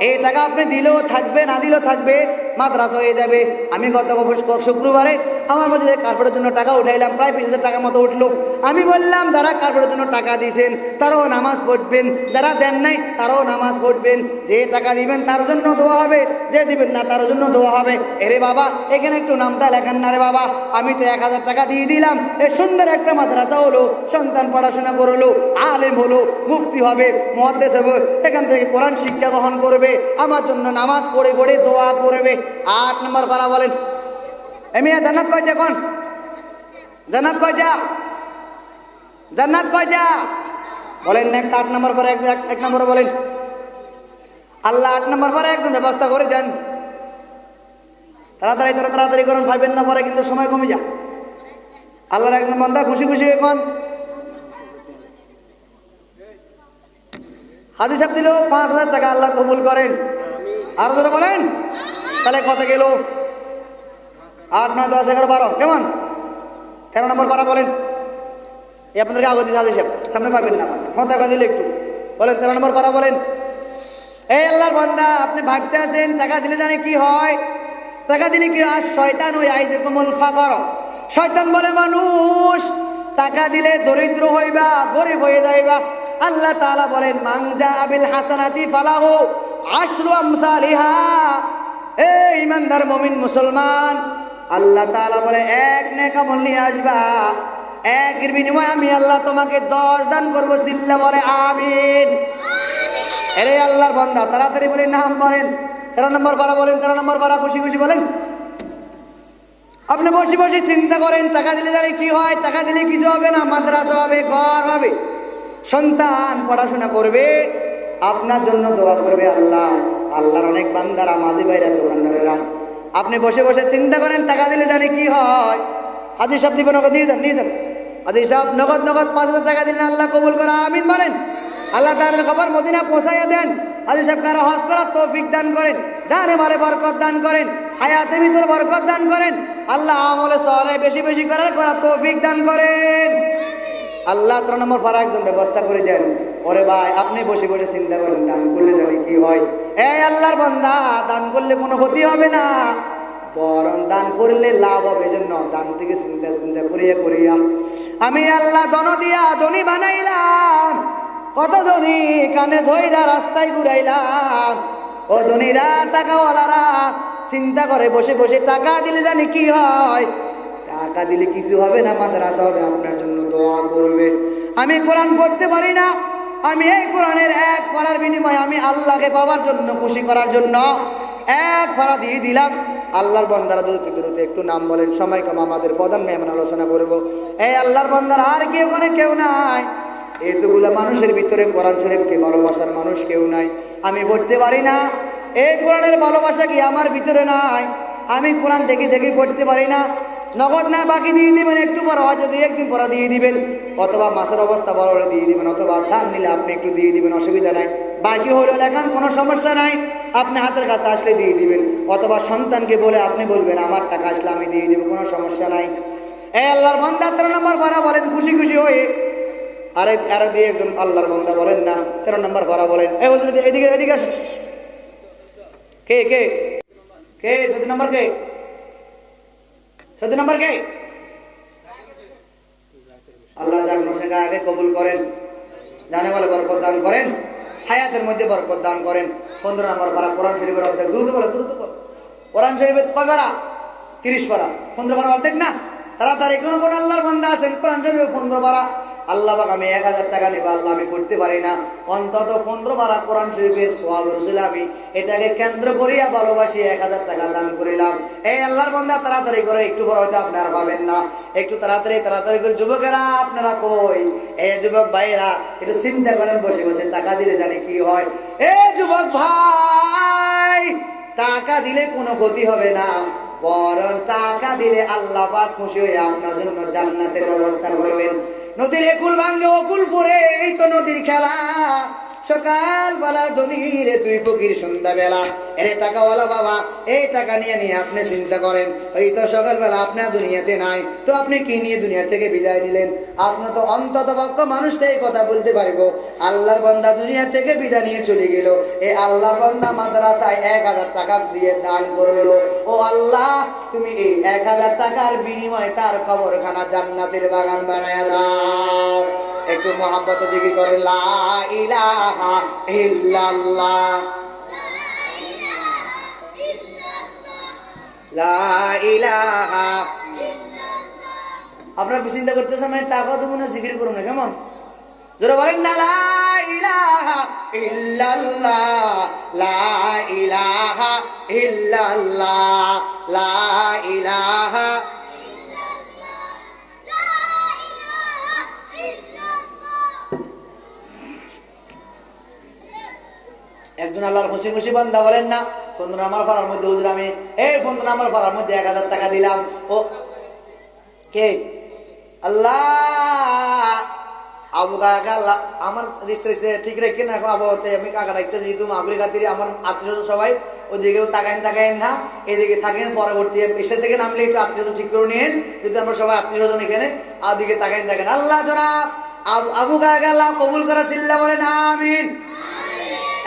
এই টাকা আপনি দিলেও থাকবে, না দিলেও থাকবে, মাদ্রাসা হয়ে যাবে। আমি গত শুক্রবারে আমার মধ্যে কার্পেটের জন্য টাকা উঠাইলাম, প্রায় 20,000 টাকার মতো উঠলো। আমি বললাম যারা কার্পেটের জন্য টাকা দিয়েছেন তারাও নামাজ পড়বেন, যারা দেন নাই তারাও নামাজ পড়বেন। যে টাকা দিবেন তার জন্য দোয়া হবে, যে দিবেন না তার জন্য দোয়া হবে। এরে বাবা এখানে একটু নামটা লেখান না রে বাবা, আমি তো 1000 টাকা দিয়ে দিলাম, এ সুন্দর একটা মাদ্রাসা হলো, সন্তান পড়াশোনা করলো, আলেম হলো, মুফতি হবে, মুহাদ্দিস হবে, এখান থেকে কোরআন শিক্ষা গ্রহণ করবে, আমার জন্য নামাজ পড়ে পড়ে দোয়া করবে। 8 নম্বর পারা বলেন। এমিয়া জান্নাত কয়টা? কোন জান্নাত কয়টা? জান্নাত কয়টা বলেন না? 8 নম্বর পরে 1 নম্বর বলেন। আল্লাহ 8 নম্বর পরে একজন ব্যবস্থা করে দেন। তাড়াতাড়ি করুন, ভাববেন না পরে কিন্তু সময় কমে যা। আল্লাহর একজন বান্দা খুশি খুশি এখন হাজি সাহেব দিল 5000 টাকা, আল্লাহ কবুল করেন। আরো জোরে বলেন। তাহলে কত গেল? 8, 9, 10, 11, 12 কেমন? 13 নম্বর পারা বলেন। এই আপনাদেরকে আগে দিচ্ছে হাজি সাহেব, সামনে পাবেন না, ক্ষমতা দিলে একটু বলেন। 13 নম্বর পারা বলেন। এই আল্লাহর বান্দা আপনি ভাবতে আছেন টাকা দিলে জানে কি হয়? টাকা দিলে কি হয়? শয়তান ওই আইদুকুমুল ফাকর, শয়তান বলে মানুষ টাকা দিলে দরিদ্র হইবা, গরিব হয়ে যাইবা। আল্লাহ তাআলা বলেন মাংজা আবিল হাসানাতি ফালাহু আশরু আমসালিহা। এই ইমানদার মুমিন মুসলমান, আল্লাহ তাআলা বলে এক নেক আমল নিয়ে আসবা, একের বিনিময়ে আমি আল্লাহ তোমাকে 10 দান করবো। সিল্লা বলে আমিন। আরে আল্লাহর বান্দা তাড়াতাড়ি বলেন, নাম বলেন। 13 নম্বর পারা বলেন। 13 নম্বর পারা খুশি খুশি বলেন। আপনি বসে বসে চিন্তা করেন টাকা দিলে জানি কি হয়? টাকা দিলে কিছু হবে না, মাদ্রাসা হবে, ঘর হবে, সন্তান পড়াশোনা করবে, আপনার জন্য দোয়া করবে আল্লাহ। আল্লাহর অনেক বান্দারা, মাঝি ভাইরা, দোকানদারেরা, আপনি বসে বসে চিন্তা করেন টাকা দিলে জানি কি হয়? হাজি সাহেব দিবেন, নগদ নিয়ে যান, নিয়ে যান। হাজি সাহেব নগদ 5000 টাকা দিলেন, আল্লাহ কবুল করা আমিন বলেন। আল্লাহ তাআলার খবর মদিনা পৌঁছাইয়া দেন। হাজি সাহেব কারা হজ করার তৌফিক দান করেন, জানে মালে বরকত দান করেন। হায়াতের ভিতর বরকত দান করেন। আল্লাহ আমলে সালেহ বেশি বেশি করার তৌফিক দান করেন। আল্লাহ 3 নম্বর পারা একজন ব্যবস্থা করে দেন। ওরে ভাই, আপনি বসে বসে চিন্তা করেন দান করলে জানি কি হয়। এই আল্লাহর বান্দা, দান করলে কোনো ক্ষতি হবে না, বরং দান করলে লাভ হবে। জন্য দান থেকে চিন্তা চিন্তা করিয়া করিয়া আমি আল্লাহ ধন দিয়া ধনী বানাইলাম। কত ধনী কানে ধইরা রাস্তায় ঘুরাইলাম। ও ধনীরা, টাকাওয়ালারা চিন্তা করে বসে বসে টাকা দিলে জানি কি হয়। টাকা দিলে কিছু হবে না, মাদ্রাসা হবে, আপনার জন্য দোয়া করবে। আমি কোরআন পড়তে পারি না, আমি এই কোরআনের 1 পারার বিনিময়ে আমি আল্লাহকে পাওয়ার জন্য, খুশি করার জন্য 1 পারা দিয়ে দিলাম। আল্লাহর বান্দারা দূরতে একটু নাম বলেন, সময় কম, আমাদের প্রধান মেহমান আলোচনা করব। এই আল্লাহর বান্দারা আর কি ওখানে কেউ নাই? এতগুলা মানুষের ভিতরে কোরআন শরীফকে ভালোবাসার মানুষ কেউ নাই। আমি পড়তে পারি না, এই কোরআনের ভালোবাসা কি আমার ভিতরে নাই? আমি কোরআন দেখে দেখে পড়তে পারি না। নগদ না, বাকি দিয়ে দিবেন, একটু পর হয়তো 2-1 দিন পরে দিয়ে দিবেন, অথবা মাসের অবস্থা বড় হলে দিয়ে দিবেন, অথবা ধান নিলে আপনি একটু দিয়ে দিবেন, অসুবিধা নাই। বাকি হলো লেখান, কোনো সমস্যা নাই, আপনি হাতের কাছে আসলে দিয়ে দিবেন, অথবা সন্তানকে বলে আপনি বলবেন আমার টাকা আসলে আমি দিয়ে দিব, কোনো সমস্যা নাই। এই আল্লাহর বান্দা 13 নম্বর পারা বলেন খুশি খুশি হয়ে। আরে দিয়ে একজন আল্লাহর বান্দা বলেন না 13 নম্বর পারা বলেন। এই বলছেন এদিকে এদিকে আসেন। কে কে কে 14 নম্বর কে? 14 নম্বর কে? আল্লাহ জাগরণকে আগে কবুল করেন, জানে বলে বরকত দান করেন, হায়াতের মধ্যে বরকত দান করেন। 15 নম্বর পারা কোরআন শরীফের অর্ধেক। দ্রুত বলে, দ্রুত বল। কোরআন শরীফের কয় পারা? 30 পারা। 15 পারা অর্ধেক না? তাড়াতাড়ি। কোন কোন আল্লাহর বান্দা আছেন কোরআন শরীফে 15 পারা? আল্লাহ পাক, আমি 1000 টাকা নিব, আল্লাহ আমি পড়তে পারি না, অন্তত 15 পারা কোরআন শরীফের সওয়াব রসুল আমি এটাকে কেন্দ্র করিয়া ভালোবাসি 1000 টাকা দান করিলাম। এই আল্লাহর বান্দা তাড়াতাড়ি করে, একটু বড় হয়তো আপনারা পাবেন না, একটু তাড়াতাড়ি করে। যুবকেরা আপনারা কই? এই যুবক ভাইরা একটু চিন্তা করেন, বসে বসে টাকা দিলে জানি কি হয়। এ যুবক ভাই, টাকা দিলে কোনো ক্ষতি হবে না, বরং টাকা দিলে আল্লাহ পাক খুশি হয়ে আপনার জন্য জান্নাতের ব্যবস্থা করবেন। নদীর একুল ভাঙলে অকুল পরে, এই তো নদীর খেলা। সকাল বেলা ধনীর তুই ফকির, সন্ধ্যা বেলা এর টাকাওয়ালা বাবা। এই টাকা নিয়ে নিয়ে আপনি চিন্তা করেন, এই তো সকালবেলা আপনার দুনিয়াতে নাই, তো আপনি কি নিয়ে দুনিয়া থেকে বিদায় নিলেন? আপনি তো অন্তত পক্ষ মানুষটা এই কথা বলতে পারবো, আল্লাহর বান্দা দুনিয়া থেকে বিদায় নিয়ে চলে গেল। এই আল্লাহর বান্দা মাদ্রাসায় 1000 টাকা দিয়ে দান করলো। ও আল্লাহ, তুমি এই 1000 টাকার বিনিময়ে তার কবরখানা জান্নাতের বাগান বানায়া দাও। একটু মহাব্বত জিকির করে, লা ইলাহা ইল্লাল্লাহ, লা ইলাহা। আপনারা চিন্তা করতেছেন মানে টাকা দেবো না, জিকির করবো না, কেমন? যারা বলেন না, লা ইলাহা ইল্লাল্লাহ, লা ইলাহা ইল্লাল্লাহ, লা ইলাহা। একজন আল্লাহর খুশি খুশি বান্দা বলেন না, 15 নম্বর পাড়ার মধ্যে হুজুর আমি এই 15 নম্বর পাড়ার মধ্যে 1000 টাকা দিলাম। ও কে? আল্লাহ। আবু কাকা, আল্লাহ আমার রিস্তে ঠিক রেখে না, এখন আবহাওয়াতে আমি কাকা ডাকতেছি, যেহেতু মাগুরি খাতিরে আমার আত্মীয় সবাই ওদিকেও তাকায়েন না, এদিকে থাকেন, পরবর্তী এসে থেকে নামলে একটু আত্মীয় ঠিক করে নিন, যদি আমরা সবাই আত্মীয় স্বজন এখানে আর দিকে তাকায়েন থাকেন। আল্লাহ জনাব আবু কাকা আল্লাহ কবুল করা, চিল্লা বলেন আমিন।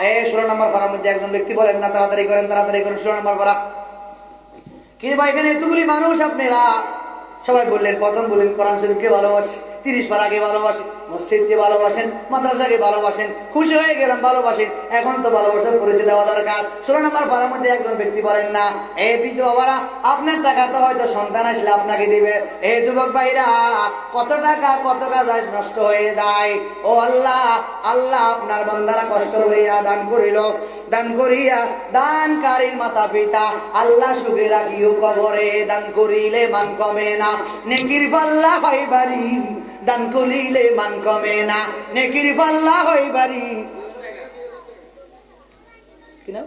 এই 16 নম্বর পাড়ার মধ্যে একজন ব্যক্তি বলেন না, তাড়াতাড়ি করেন 16 নম্বর পাড়া। কি ভাই, এখানে এতগুলি মানুষ, আপনারা সবাই বললেন, প্রথম বললেন কোরআন শরীফকে ভালোবাসে, 30 পারাকে ভালোবাসেন, মসজিদকে ভালোবাসেন, মাদ্রাসাকে ভালোবাসেন, খুশি হয়ে গেলাম, ভালোবাসেন। এখন তো ভালোবাসার পরিচয় দেওয়া দরকার। 16 নম্বর পাড়ার মধ্যে একজন ব্যক্তি বলেন না, এই বৃদ্ধ বাবারা আপনার টাকা তো হয়তো সন্তান আসলে আপনাকে দিবে, এই যুবক ভাইরা কত টাকা কত কাজ নষ্ট হয়ে যায়। ও আল্লাহ, আল্লাহ আপনার বান্দারা কষ্ট করিয়া দান করিল, দান করিয়া দানকারীর মাতা পিতা আল্লাহ সুখে রাখিও কবরে, দান করিলে মান কমে না, নেকির পাল্লা হয় বাড়ি, দান করিলে মান কমে না, নেকির পাল্লা হয় বাড়ি। কি নাম?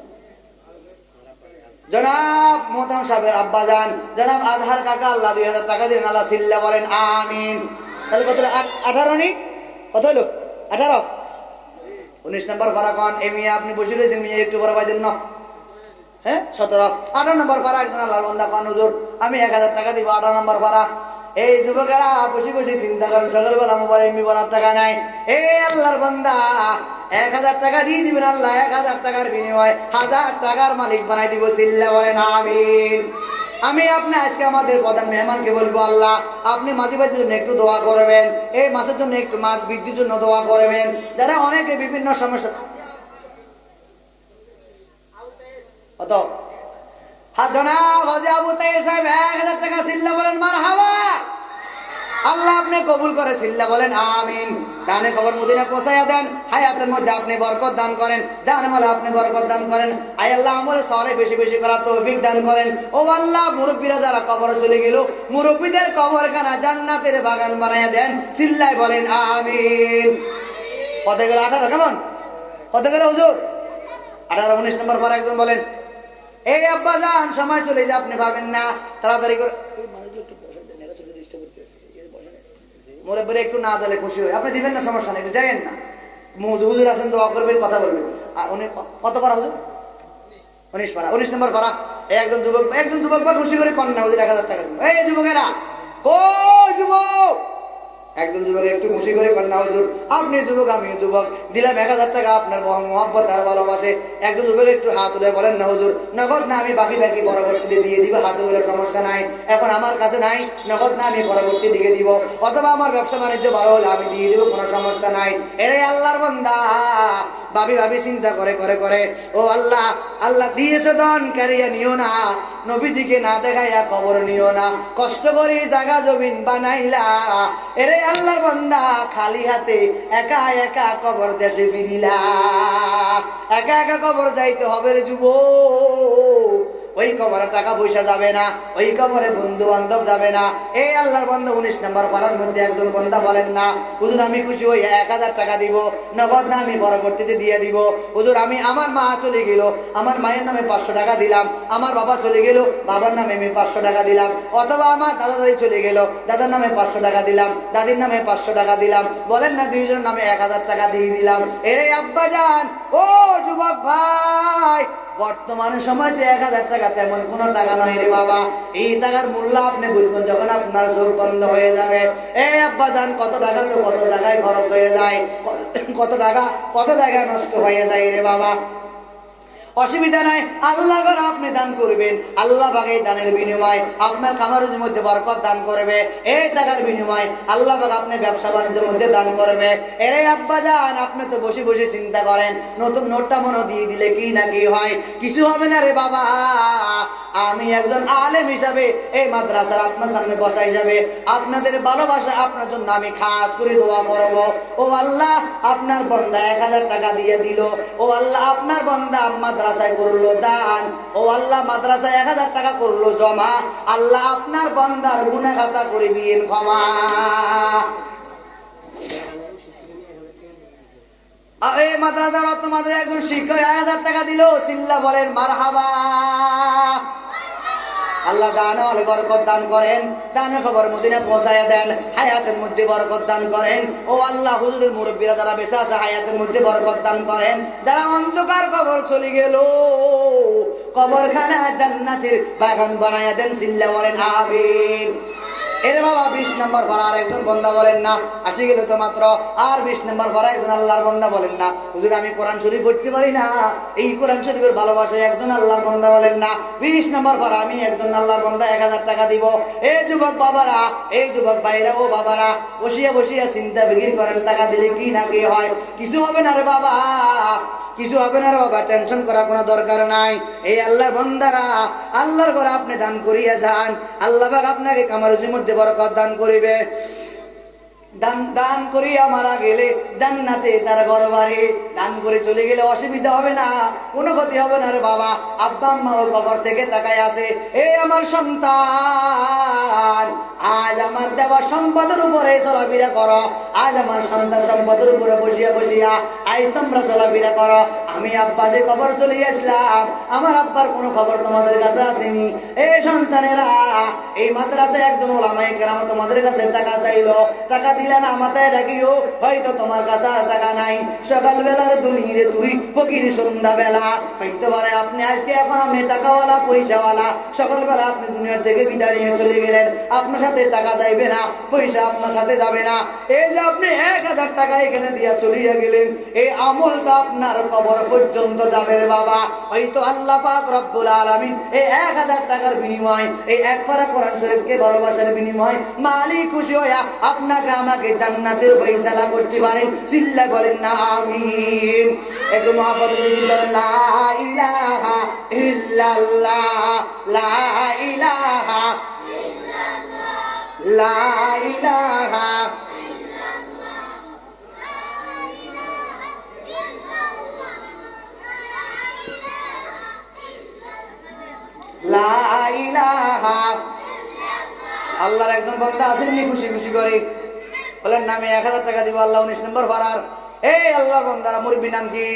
জনাব মোহতাম সাহেবের আব্বা যান জনাব আজহার কাকা, আল্লাহ 2000 টাকা দিন, আল্লাহ সিল্লা বলেন আমিন। তাহলে কত হলো? 18 নি? কত হলো? 18। 19 নম্বর ফারাকান। এ মিয়া আপনি বসে রয়েছেন, মিয়া একটু বড় ভাই দেন না, হ্যাঁ 17। 18 নম্বর পারা একজন আল্লাহর বান্দা পান, হুজুর আমি 1000 টাকা দিব 18 নম্বর পারা। এই যুবকেরা বসে বসে চিন্তা করেন, সকালবেলা মোবাইল এমবি ভরার টাকা নাই। এই আল্লাহর বান্দা 1000 টাকা দিয়ে দিবেন, আল্লাহ 1000 টাকার বিনিময়ে 1000 টাকার মালিক বানাই দিব। চিল্লা বলেন আমিন। আমি আপনি আজকে আমাদের প্রধান মেহমানকে বলবো, আল্লাহ আপনি মাঝি ভাইদের জন্য একটু দোয়া করবেন, এই মাছের জন্য একটু, মাছ বৃদ্ধির জন্য দোয়া করবেন, যারা অনেকে বিভিন্ন সমস্যা। কত? হ্যাঁ জনাব হাজী আবু তাইর সাহেব 1000 টাকা। চিল্লা বলেন মারহাবা। আল্লাহ আপনি কবুল করে, চিল্লা বলেন আমিন। দানে খবর মদিনা পৌঁছাইয়া দেন, হায়াতের মধ্যে আপনি বরকত দান করেন, জানমালে আপনি বরকত দান করেন। আয় আল্লাহ আমলে সরে বেশি বেশি করার তৌফিক দান করেন। ও আল্লাহ মুরব্বীরা যারা কবরে চলে গেল, মুরব্বীদের কবরখানা জান্নাতের বাগান বানাইয়া দেন। চিল্লায় বলেন আমিন। কত গেল? 18। কেমন কত গেল হুজুর? 18। 19 নম্বর পর একজন বলেন। এই আব্বা যান সময় চলে যায়, আপনি ভাবেন না, তাড়াতাড়ি করে মুরব্বীরা একটু না জালে খুশি হয়, আপনি দিবেন না, সমস্যা নেই, একটু যাবেন না। হুজুর আছেন, দোয়া করবেন, কথা বলবেন। আর উনি কত পারা হুজুর? 19 পারা। 19 নম্বর পারা। একজন যুবক বা খুশি করে কন্যা হুজুর 1000 টাকা দিন। এই যুবকেরা, কই যুবক? একজন যুবক একটু খুশি করে কন্যা হুজুর আপনি যুবক আমিও যুবক, দিলাম 1000 টাকা আপনার মহব্বত আর ভালোবাসে। একজন যুবক একটু হাত তুলে বলেন না হুজুর নগদ না, আমি বাকি বাকি পরবর্তীতে দিয়ে দিব, হাত তুলে সমস্যা নাই, এখন আমার কাছে নাই, নগদ না আমি পরবর্তী দিকে দিব, অথবা আমার ব্যবসা বাণিজ্য ভালো হলে আমি দিয়ে দিব, কোনো সমস্যা নাই। এরে আল্লাহর বান্দা ভাবি ভাবি চিন্তা করে করে করে, ও আল্লাহ, আল্লাহ দিয়েছে ধন কারিয়া নিও না, নবীজিকে না দেখাইয়া কবর নিও না, কষ্ট করে জায়গা জমিন বানাইলা। এরে আল্লাহর বান্দা খালি হাতে একা একা কবর দেশে ফিরিলা, একা একা কবর যাইতে হবে রে যুবক। ওই কবরে টাকা পয়সা যাবে না, ওই কবরে বন্ধু বান্ধব যাবে না। এই আল্লাহর বান্দা 19 নম্বর পাড়ার মধ্যে একজন বান্দা বলেন না, হুজুর আমি খুশি হই 1000 টাকা দিব, নগদ না আমি পরবর্তীতে দিয়ে দিব। হুজুর আমি, আমার মা চলে গেল, আমার মায়ের নামে 500 টাকা দিলাম, আমার বাবা চলে গেল, বাবার নামে আমি 500 টাকা দিলাম, অথবা আমার দাদা দাদি চলে গেল, দাদার নামে 500 টাকা দিলাম, দাদির নামে 500 টাকা দিলাম, বলেন না দুইজনের নামে 1000 টাকা দিয়ে দিলাম। এরে আব্বা জান, ও যুবক ভাই, বর্তমান সময়তে 1000 টাকা তেমন কোনো টাকা নয় রে বাবা। এই টাকার মূল্য আপনি বুঝবেন যখন আপনার চোখ বন্ধ হয়ে যাবে। এই আব্বা জান, কত টাকা তো কত জায়গায় খরচ হয়ে যায়, কত টাকা কত জায়গায় নষ্ট হয়ে যায় রে বাবা। অসুবিধা নাই, আল্লাহ করে আপনি দান করবেন, আল্লাহ বাগে দানের বিনিময় আপনার কামারের মধ্যে বরকত দান করবে। এই টাকার বিনিময় আল্লাহ বাগ আপনি ব্যবসা বাণিজ্যের মধ্যে দান করবে। এরে আব্বা জান, আপনি তো বসে বসে চিন্তা করেন নতুন নোটটা মনে দিয়ে দিলে কি না কি হয়, কিছু হবে না রে বাবা। আমি একজন আলেম হিসাবে এই মাদ্রাসার আপনার সামনে বসা হিসাবে আপনাদের ভালোবাসা আপনার জন্য আমি খাস করে দোয়া করব। ও আল্লাহ, আপনার বান্দা 1000 টাকা দিয়ে দিল, ও আল্লাহ আপনার বান্দা মাদ্রাসায় করলো দান, ও আল্লাহ মাদ্রাসায় 1000 টাকা করলো জমা, আল্লাহ আপনার বান্দার গুনাহ খাতা করে দিয়েন ক্ষমা। এই মাদ্রাসার অত মাদ্রাসা একজন শিক্ষক 1000 টাকা দিল, চিল্লা বলেন মারহাবা। আল্লাহ জানে বলে বরকত দান করেন, দানে খবর মদিনা পৌঁছায়া দেন, হায়াতের মধ্যে বরকত দান করেন। ও আল্লাহ, হুজুরের মুরব্বীরা যারা বেঁচে আছে হায়াতের মধ্যে বরকত দান করেন, যারা অন্ধকার কবর চলে গেল কবরখানা জান্নাতের বাগান বানায়া দেন, চিল্লা বলেন আমিন। এর বাবা 20 নম্বর ভাড়া আর একজন বন্দা বলেন না, 80 গেল তো মাত্র, আর 20 নম্বর ভাড়া একজন আল্লাহর বন্দা বলেন না, হুজুর আমি কোরআন শরীফ পড়তে পারি না, এই কোরআন শরীফের ভালোবাসায় একজন আল্লাহর বন্দা বলেন না, 20 নম্বর ভাড়া আমি একজন আল্লাহর বন্দা 1000 টাকা দিব। এই যুবক বাবারা, এই যুবক ভাইরা, ও বাবারা বসিয়া বসিয়া চিন্তা বিক্রি করেন, টাকা দিলে কি না কি হয়, কিছু হবে না রে বাবা, কিছু হবে না রে বাবা, টেনশন করার কোনো দরকার নাই। এই আল্লাহর বান্দারা আল্লাহর ঘরে আপনি দান করিয়া যান, আল্লাহ পাক আপনাকে কামারুজির মধ্যে বরকত দান করিবে। দান করিয়া মারা গেলে জান্নাতে তার ঘর বাড়ি, দান করে চলে গেলে অসুবিধা হবে না, কোনো ক্ষতি হবে না রে বাবা। আব্বা আম্মা ও কবর থেকে তাকায় আছে, এই আমার সন্তান, আজ আমার দেওয়া সম্পদের উপরে চলাফেরা করো, আজ আমার সন্তান সম্পদের উপরে বসিয়া বসিয়া আজ তোমরা চলাফেরা করো, আমি আব্বা যে খবর চলে আসলাম, আমার আব্বার কোনো খবর তোমাদের কাছে আসেনি। এই সন্তানেরা, এই মাদ্রাসায় একজন ওলামায়ে কেরাম তোমাদের কাছে টাকা চাইলো, টাকা দিলে না, মাথায় রাখিও হয়তো তোমার কাছে আর টাকা নাই। সকালবেলার দুনিয়ারে তুই ফকির, সন্ধ্যাবেলা হইতে পারে আপনি আজকে এখন আপনি টাকাওয়ালা, পয়সাওয়ালা, সকালবেলা আপনি দুনিয়ার থেকে বিদায় নিয়ে চলে গেলেন, আপনার সাথে টাকা যাইবে না, পয়সা আপনার সাথে যাবে না। এই যে আপনি 1000 টাকা এখানে দিয়া চলিয়া গেলেন, এই আমলটা আপনার কবর পর্যন্ত যাবে রে বাবা। হয়তো আল্লাহ পাক রব্বুল আলামিন এই 1000 টাকার বিনিময়, এই এক পারা কোরআন শরীফকে ভালোবাসার বিনিময় মালিক খুশি হইয়া আপনাকে আমাকে জান্নাতের ফয়সালা করতে পারেন। চিল্লা বলেন না আমিন। একটু মহব্বতে জিকির করেন লা ইলাহা ইল্লাল্লাহ, লা ইলাহা ইল্লাল্লাহ, লা ইলাহা লা ইলাহা। আল্লাহর একজন বান্দা আছেন নি খুশি খুশি করে বলেন না আমি 1000 টাকা দিব আল্লাহ 19 নম্বর পাড়ার। এই আল্লাহর বান্দারা, মুরব্বি নাম কি?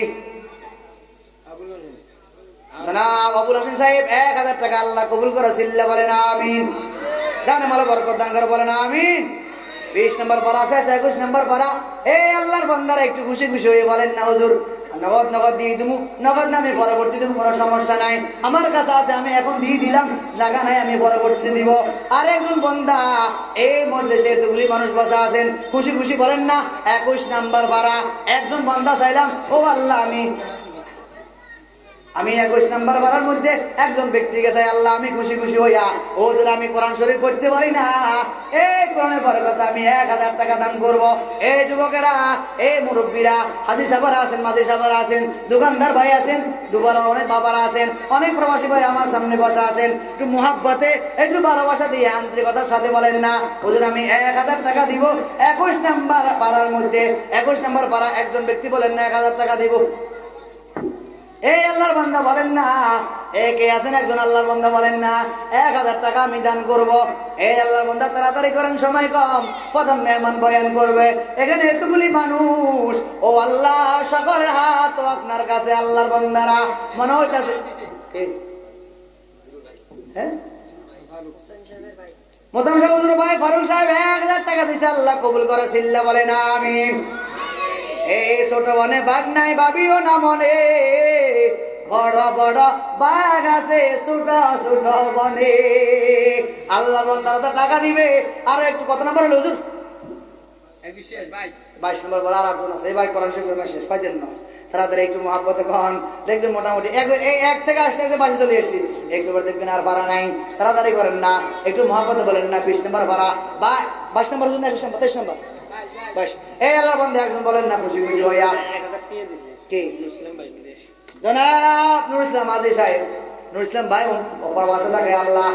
জনাব আবুল হোসেন সাহেব। 1000 টাকা আল্লাহ কবুল করে। চিল্লা বলেন আমিন। দানে মালা বরকত দান করে বলেন আমিন। 20 নম্বর পাড়া শেষ, 21 নম্বর পাড়া। এই আল্লাহর বান্দারা একটু খুশি খুশি হয়ে বলেন না হুজুর নগদ দিয়ে দিমু, নগদ না আমি পরবর্তীতে দেবো, কোনো সমস্যা নাই, আমার কাছে আছে, আমি এখন দিয়ে দিলাম, লাগা নাই, আমি পরবর্তীতে দিব। আর একজন বান্দা, এই মধ্যে এতগুলি মানুষ বসা আছেন, খুশি খুশি বলেন না 21 নাম্বার পাড়া। একজন বান্দা চাইলাম, ও আল্লাহ আমি 21 নাম্বার পাড়ার মধ্যে একজন ব্যক্তিকে চাই, আল্লাহ আমি খুশি খুশি হইয়া ও যেন আমি কোরআন শরীফ পড়তে পারি না, এই কোরআনের বরকতে আমি 1000 টাকা দান করব। এই যুবকেরা, এই মুরব্বীরা, হাজী সাহেবরা আছেন, মাঝি সাহেবরা আছেন, দোকানদার ভাই আছেন, দুবালার অনেক বাবারা আছেন, অনেক প্রবাসী ভাই আমার সামনে বসা আছেন, একটু মুহাব্বতে, একটু ভালোবাসা দিয়ে আন্তরিকতার সাথে বলেন না হুজুর আমি 1000 টাকা দিব 21 নাম্বার পাড়ার মধ্যে। 21 নাম্বার পাড়া একজন ব্যক্তি বলেন না 1000 টাকা দিব। এই আল্লাহর বান্দা বলেন না, কে আছেন একজন আল্লাহর বান্দা বলেন না 1000 টাকা আমি দান করব। এই আল্লাহর বান্দা তাড়াতাড়ি করেন, সময় কম, প্রথম মেহমান বয়ান করবে। এখানে এতগুলি মানুষ, ও আল্লাহ সকলের হাত ও আপনার কাছে। আল্লাহর বান্দারা মনে হইতাছে মোতাম সাহেব হুজুর ভাই ফারুক সাহেব 1000 টাকা দিছে, আল্লাহ কবুল করে। চিল্লা বলেন আমিন। এই ছোট বনে বাঘ নাই, ভাবিও না মনে, বড় বড় বাঘ আছে ছোট ছোট বনে। আল্লাহ বান্দারা তো টাকা দিবে। আর একটু কত নাম্বার হলো হুজুর? 22 নম্বর বলা। আর 8জন আছে, এই ভাই কোরআন শরীফ শেষ পাইছেন না, তাড়াতাড়ি একটু মহাব্বতে কন। দেখবেন মোটামুটি এক থেকে আসতে আসতে বাসে চলে এসেছি, একবার দেখবেন আর ভাড়া নাই, তাড়াতাড়ি করেন না, একটু মহাব্বতে বলেন না 20 নম্বর ভাড়া বা 22 নম্বর, 21 নম্বর, 23 নম্বর। এই আল্লাহর বান্দা একজন বলেন না খুশি খুশি হইয়া। কে? জনাব নুর ইসলাম হাজী সাহেব, নুর ইসলাম ভাই প্রবাসে থাকে। আল্লাহ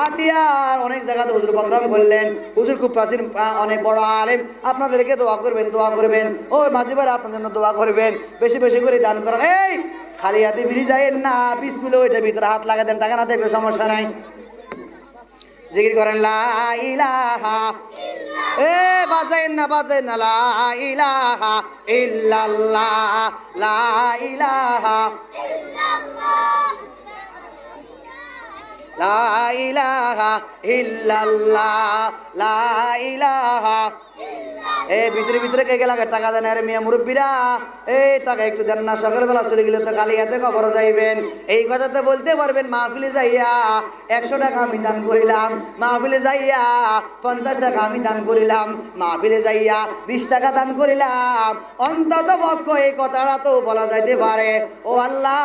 আতিয়ার অনেক জায়গাতে হুজুর প্রোগ্রাম করলেন, হুজুর খুব প্রাচীন, অনেক বড় আলেম, আপনাদেরকে দোয়া করবেন, দোয়া করবেন। ও মাঝি ভাই আপনার জন্য দোয়া করবেন, বেশি বেশি করে দান করেন। এই খালি হাতে ফিরে যায়েন না, বিসমিল্লাহ ওইটার ভিতরে হাত লাগা দেন, টাকা না থাকলে সমস্যা নাই। জিকির করেন লা ইলাহা, এ বাজাইন না লা ইলাহা ইল্লাল্লাহ, লা ইলাহা ইল্লাল্লাহ, লা ইলাহা ইল্লাল্লাহ, লা ইলাহা। এই ভিতরে কে গেলা টাকা দেন? আরে মিয়া মুরব্বীরা, এই টাকা একটু দেন না, সকালবেলা চলে গেলে তো খালি হাতে কবর যাইবেন। এই কথাতে বলতে পারবেন মাহফিলে যাইয়া 100 টাকা আমি দান করিলাম, মাহফিলে যাইয়া 50 টাকা আমি দান করিলাম, মাহফিলে যাইয়া 20 টাকা দান করিলাম। অন্তত পক্ষ এই কথাটা তো বলা যাইতে পারে, ও আল্লাহ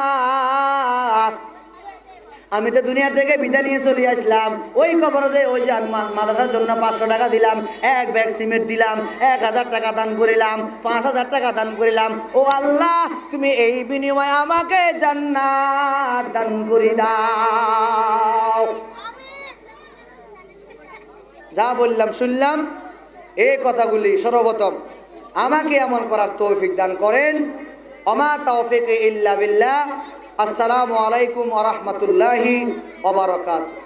আমি তো দুনিয়ার থেকে বিদায় নিয়ে চলে আসলাম, ওই কবরে ওই যে আমি মাদ্রাসার জন্য 500 টাকা দিলাম, এক ব্যাগ সিমেন্ট দিলাম, 1000 টাকা দান করিলাম, 5000 টাকা দান করিলাম। ও আল্লাহ তুমি এই বিনিময়ে আমাকে জান্নাত দান করে দাও। যা বললাম শুনলাম, এই কথাগুলি সর্বপ্রথম আমাকে আমল করার তৌফিক দান করেন। ওমা তাওফিক ইল্লা বিল্লাহ। আসসালামু আলাইকুম ওয়া রাহমাতুল্লাহি ওয়া বারাকাতুহু।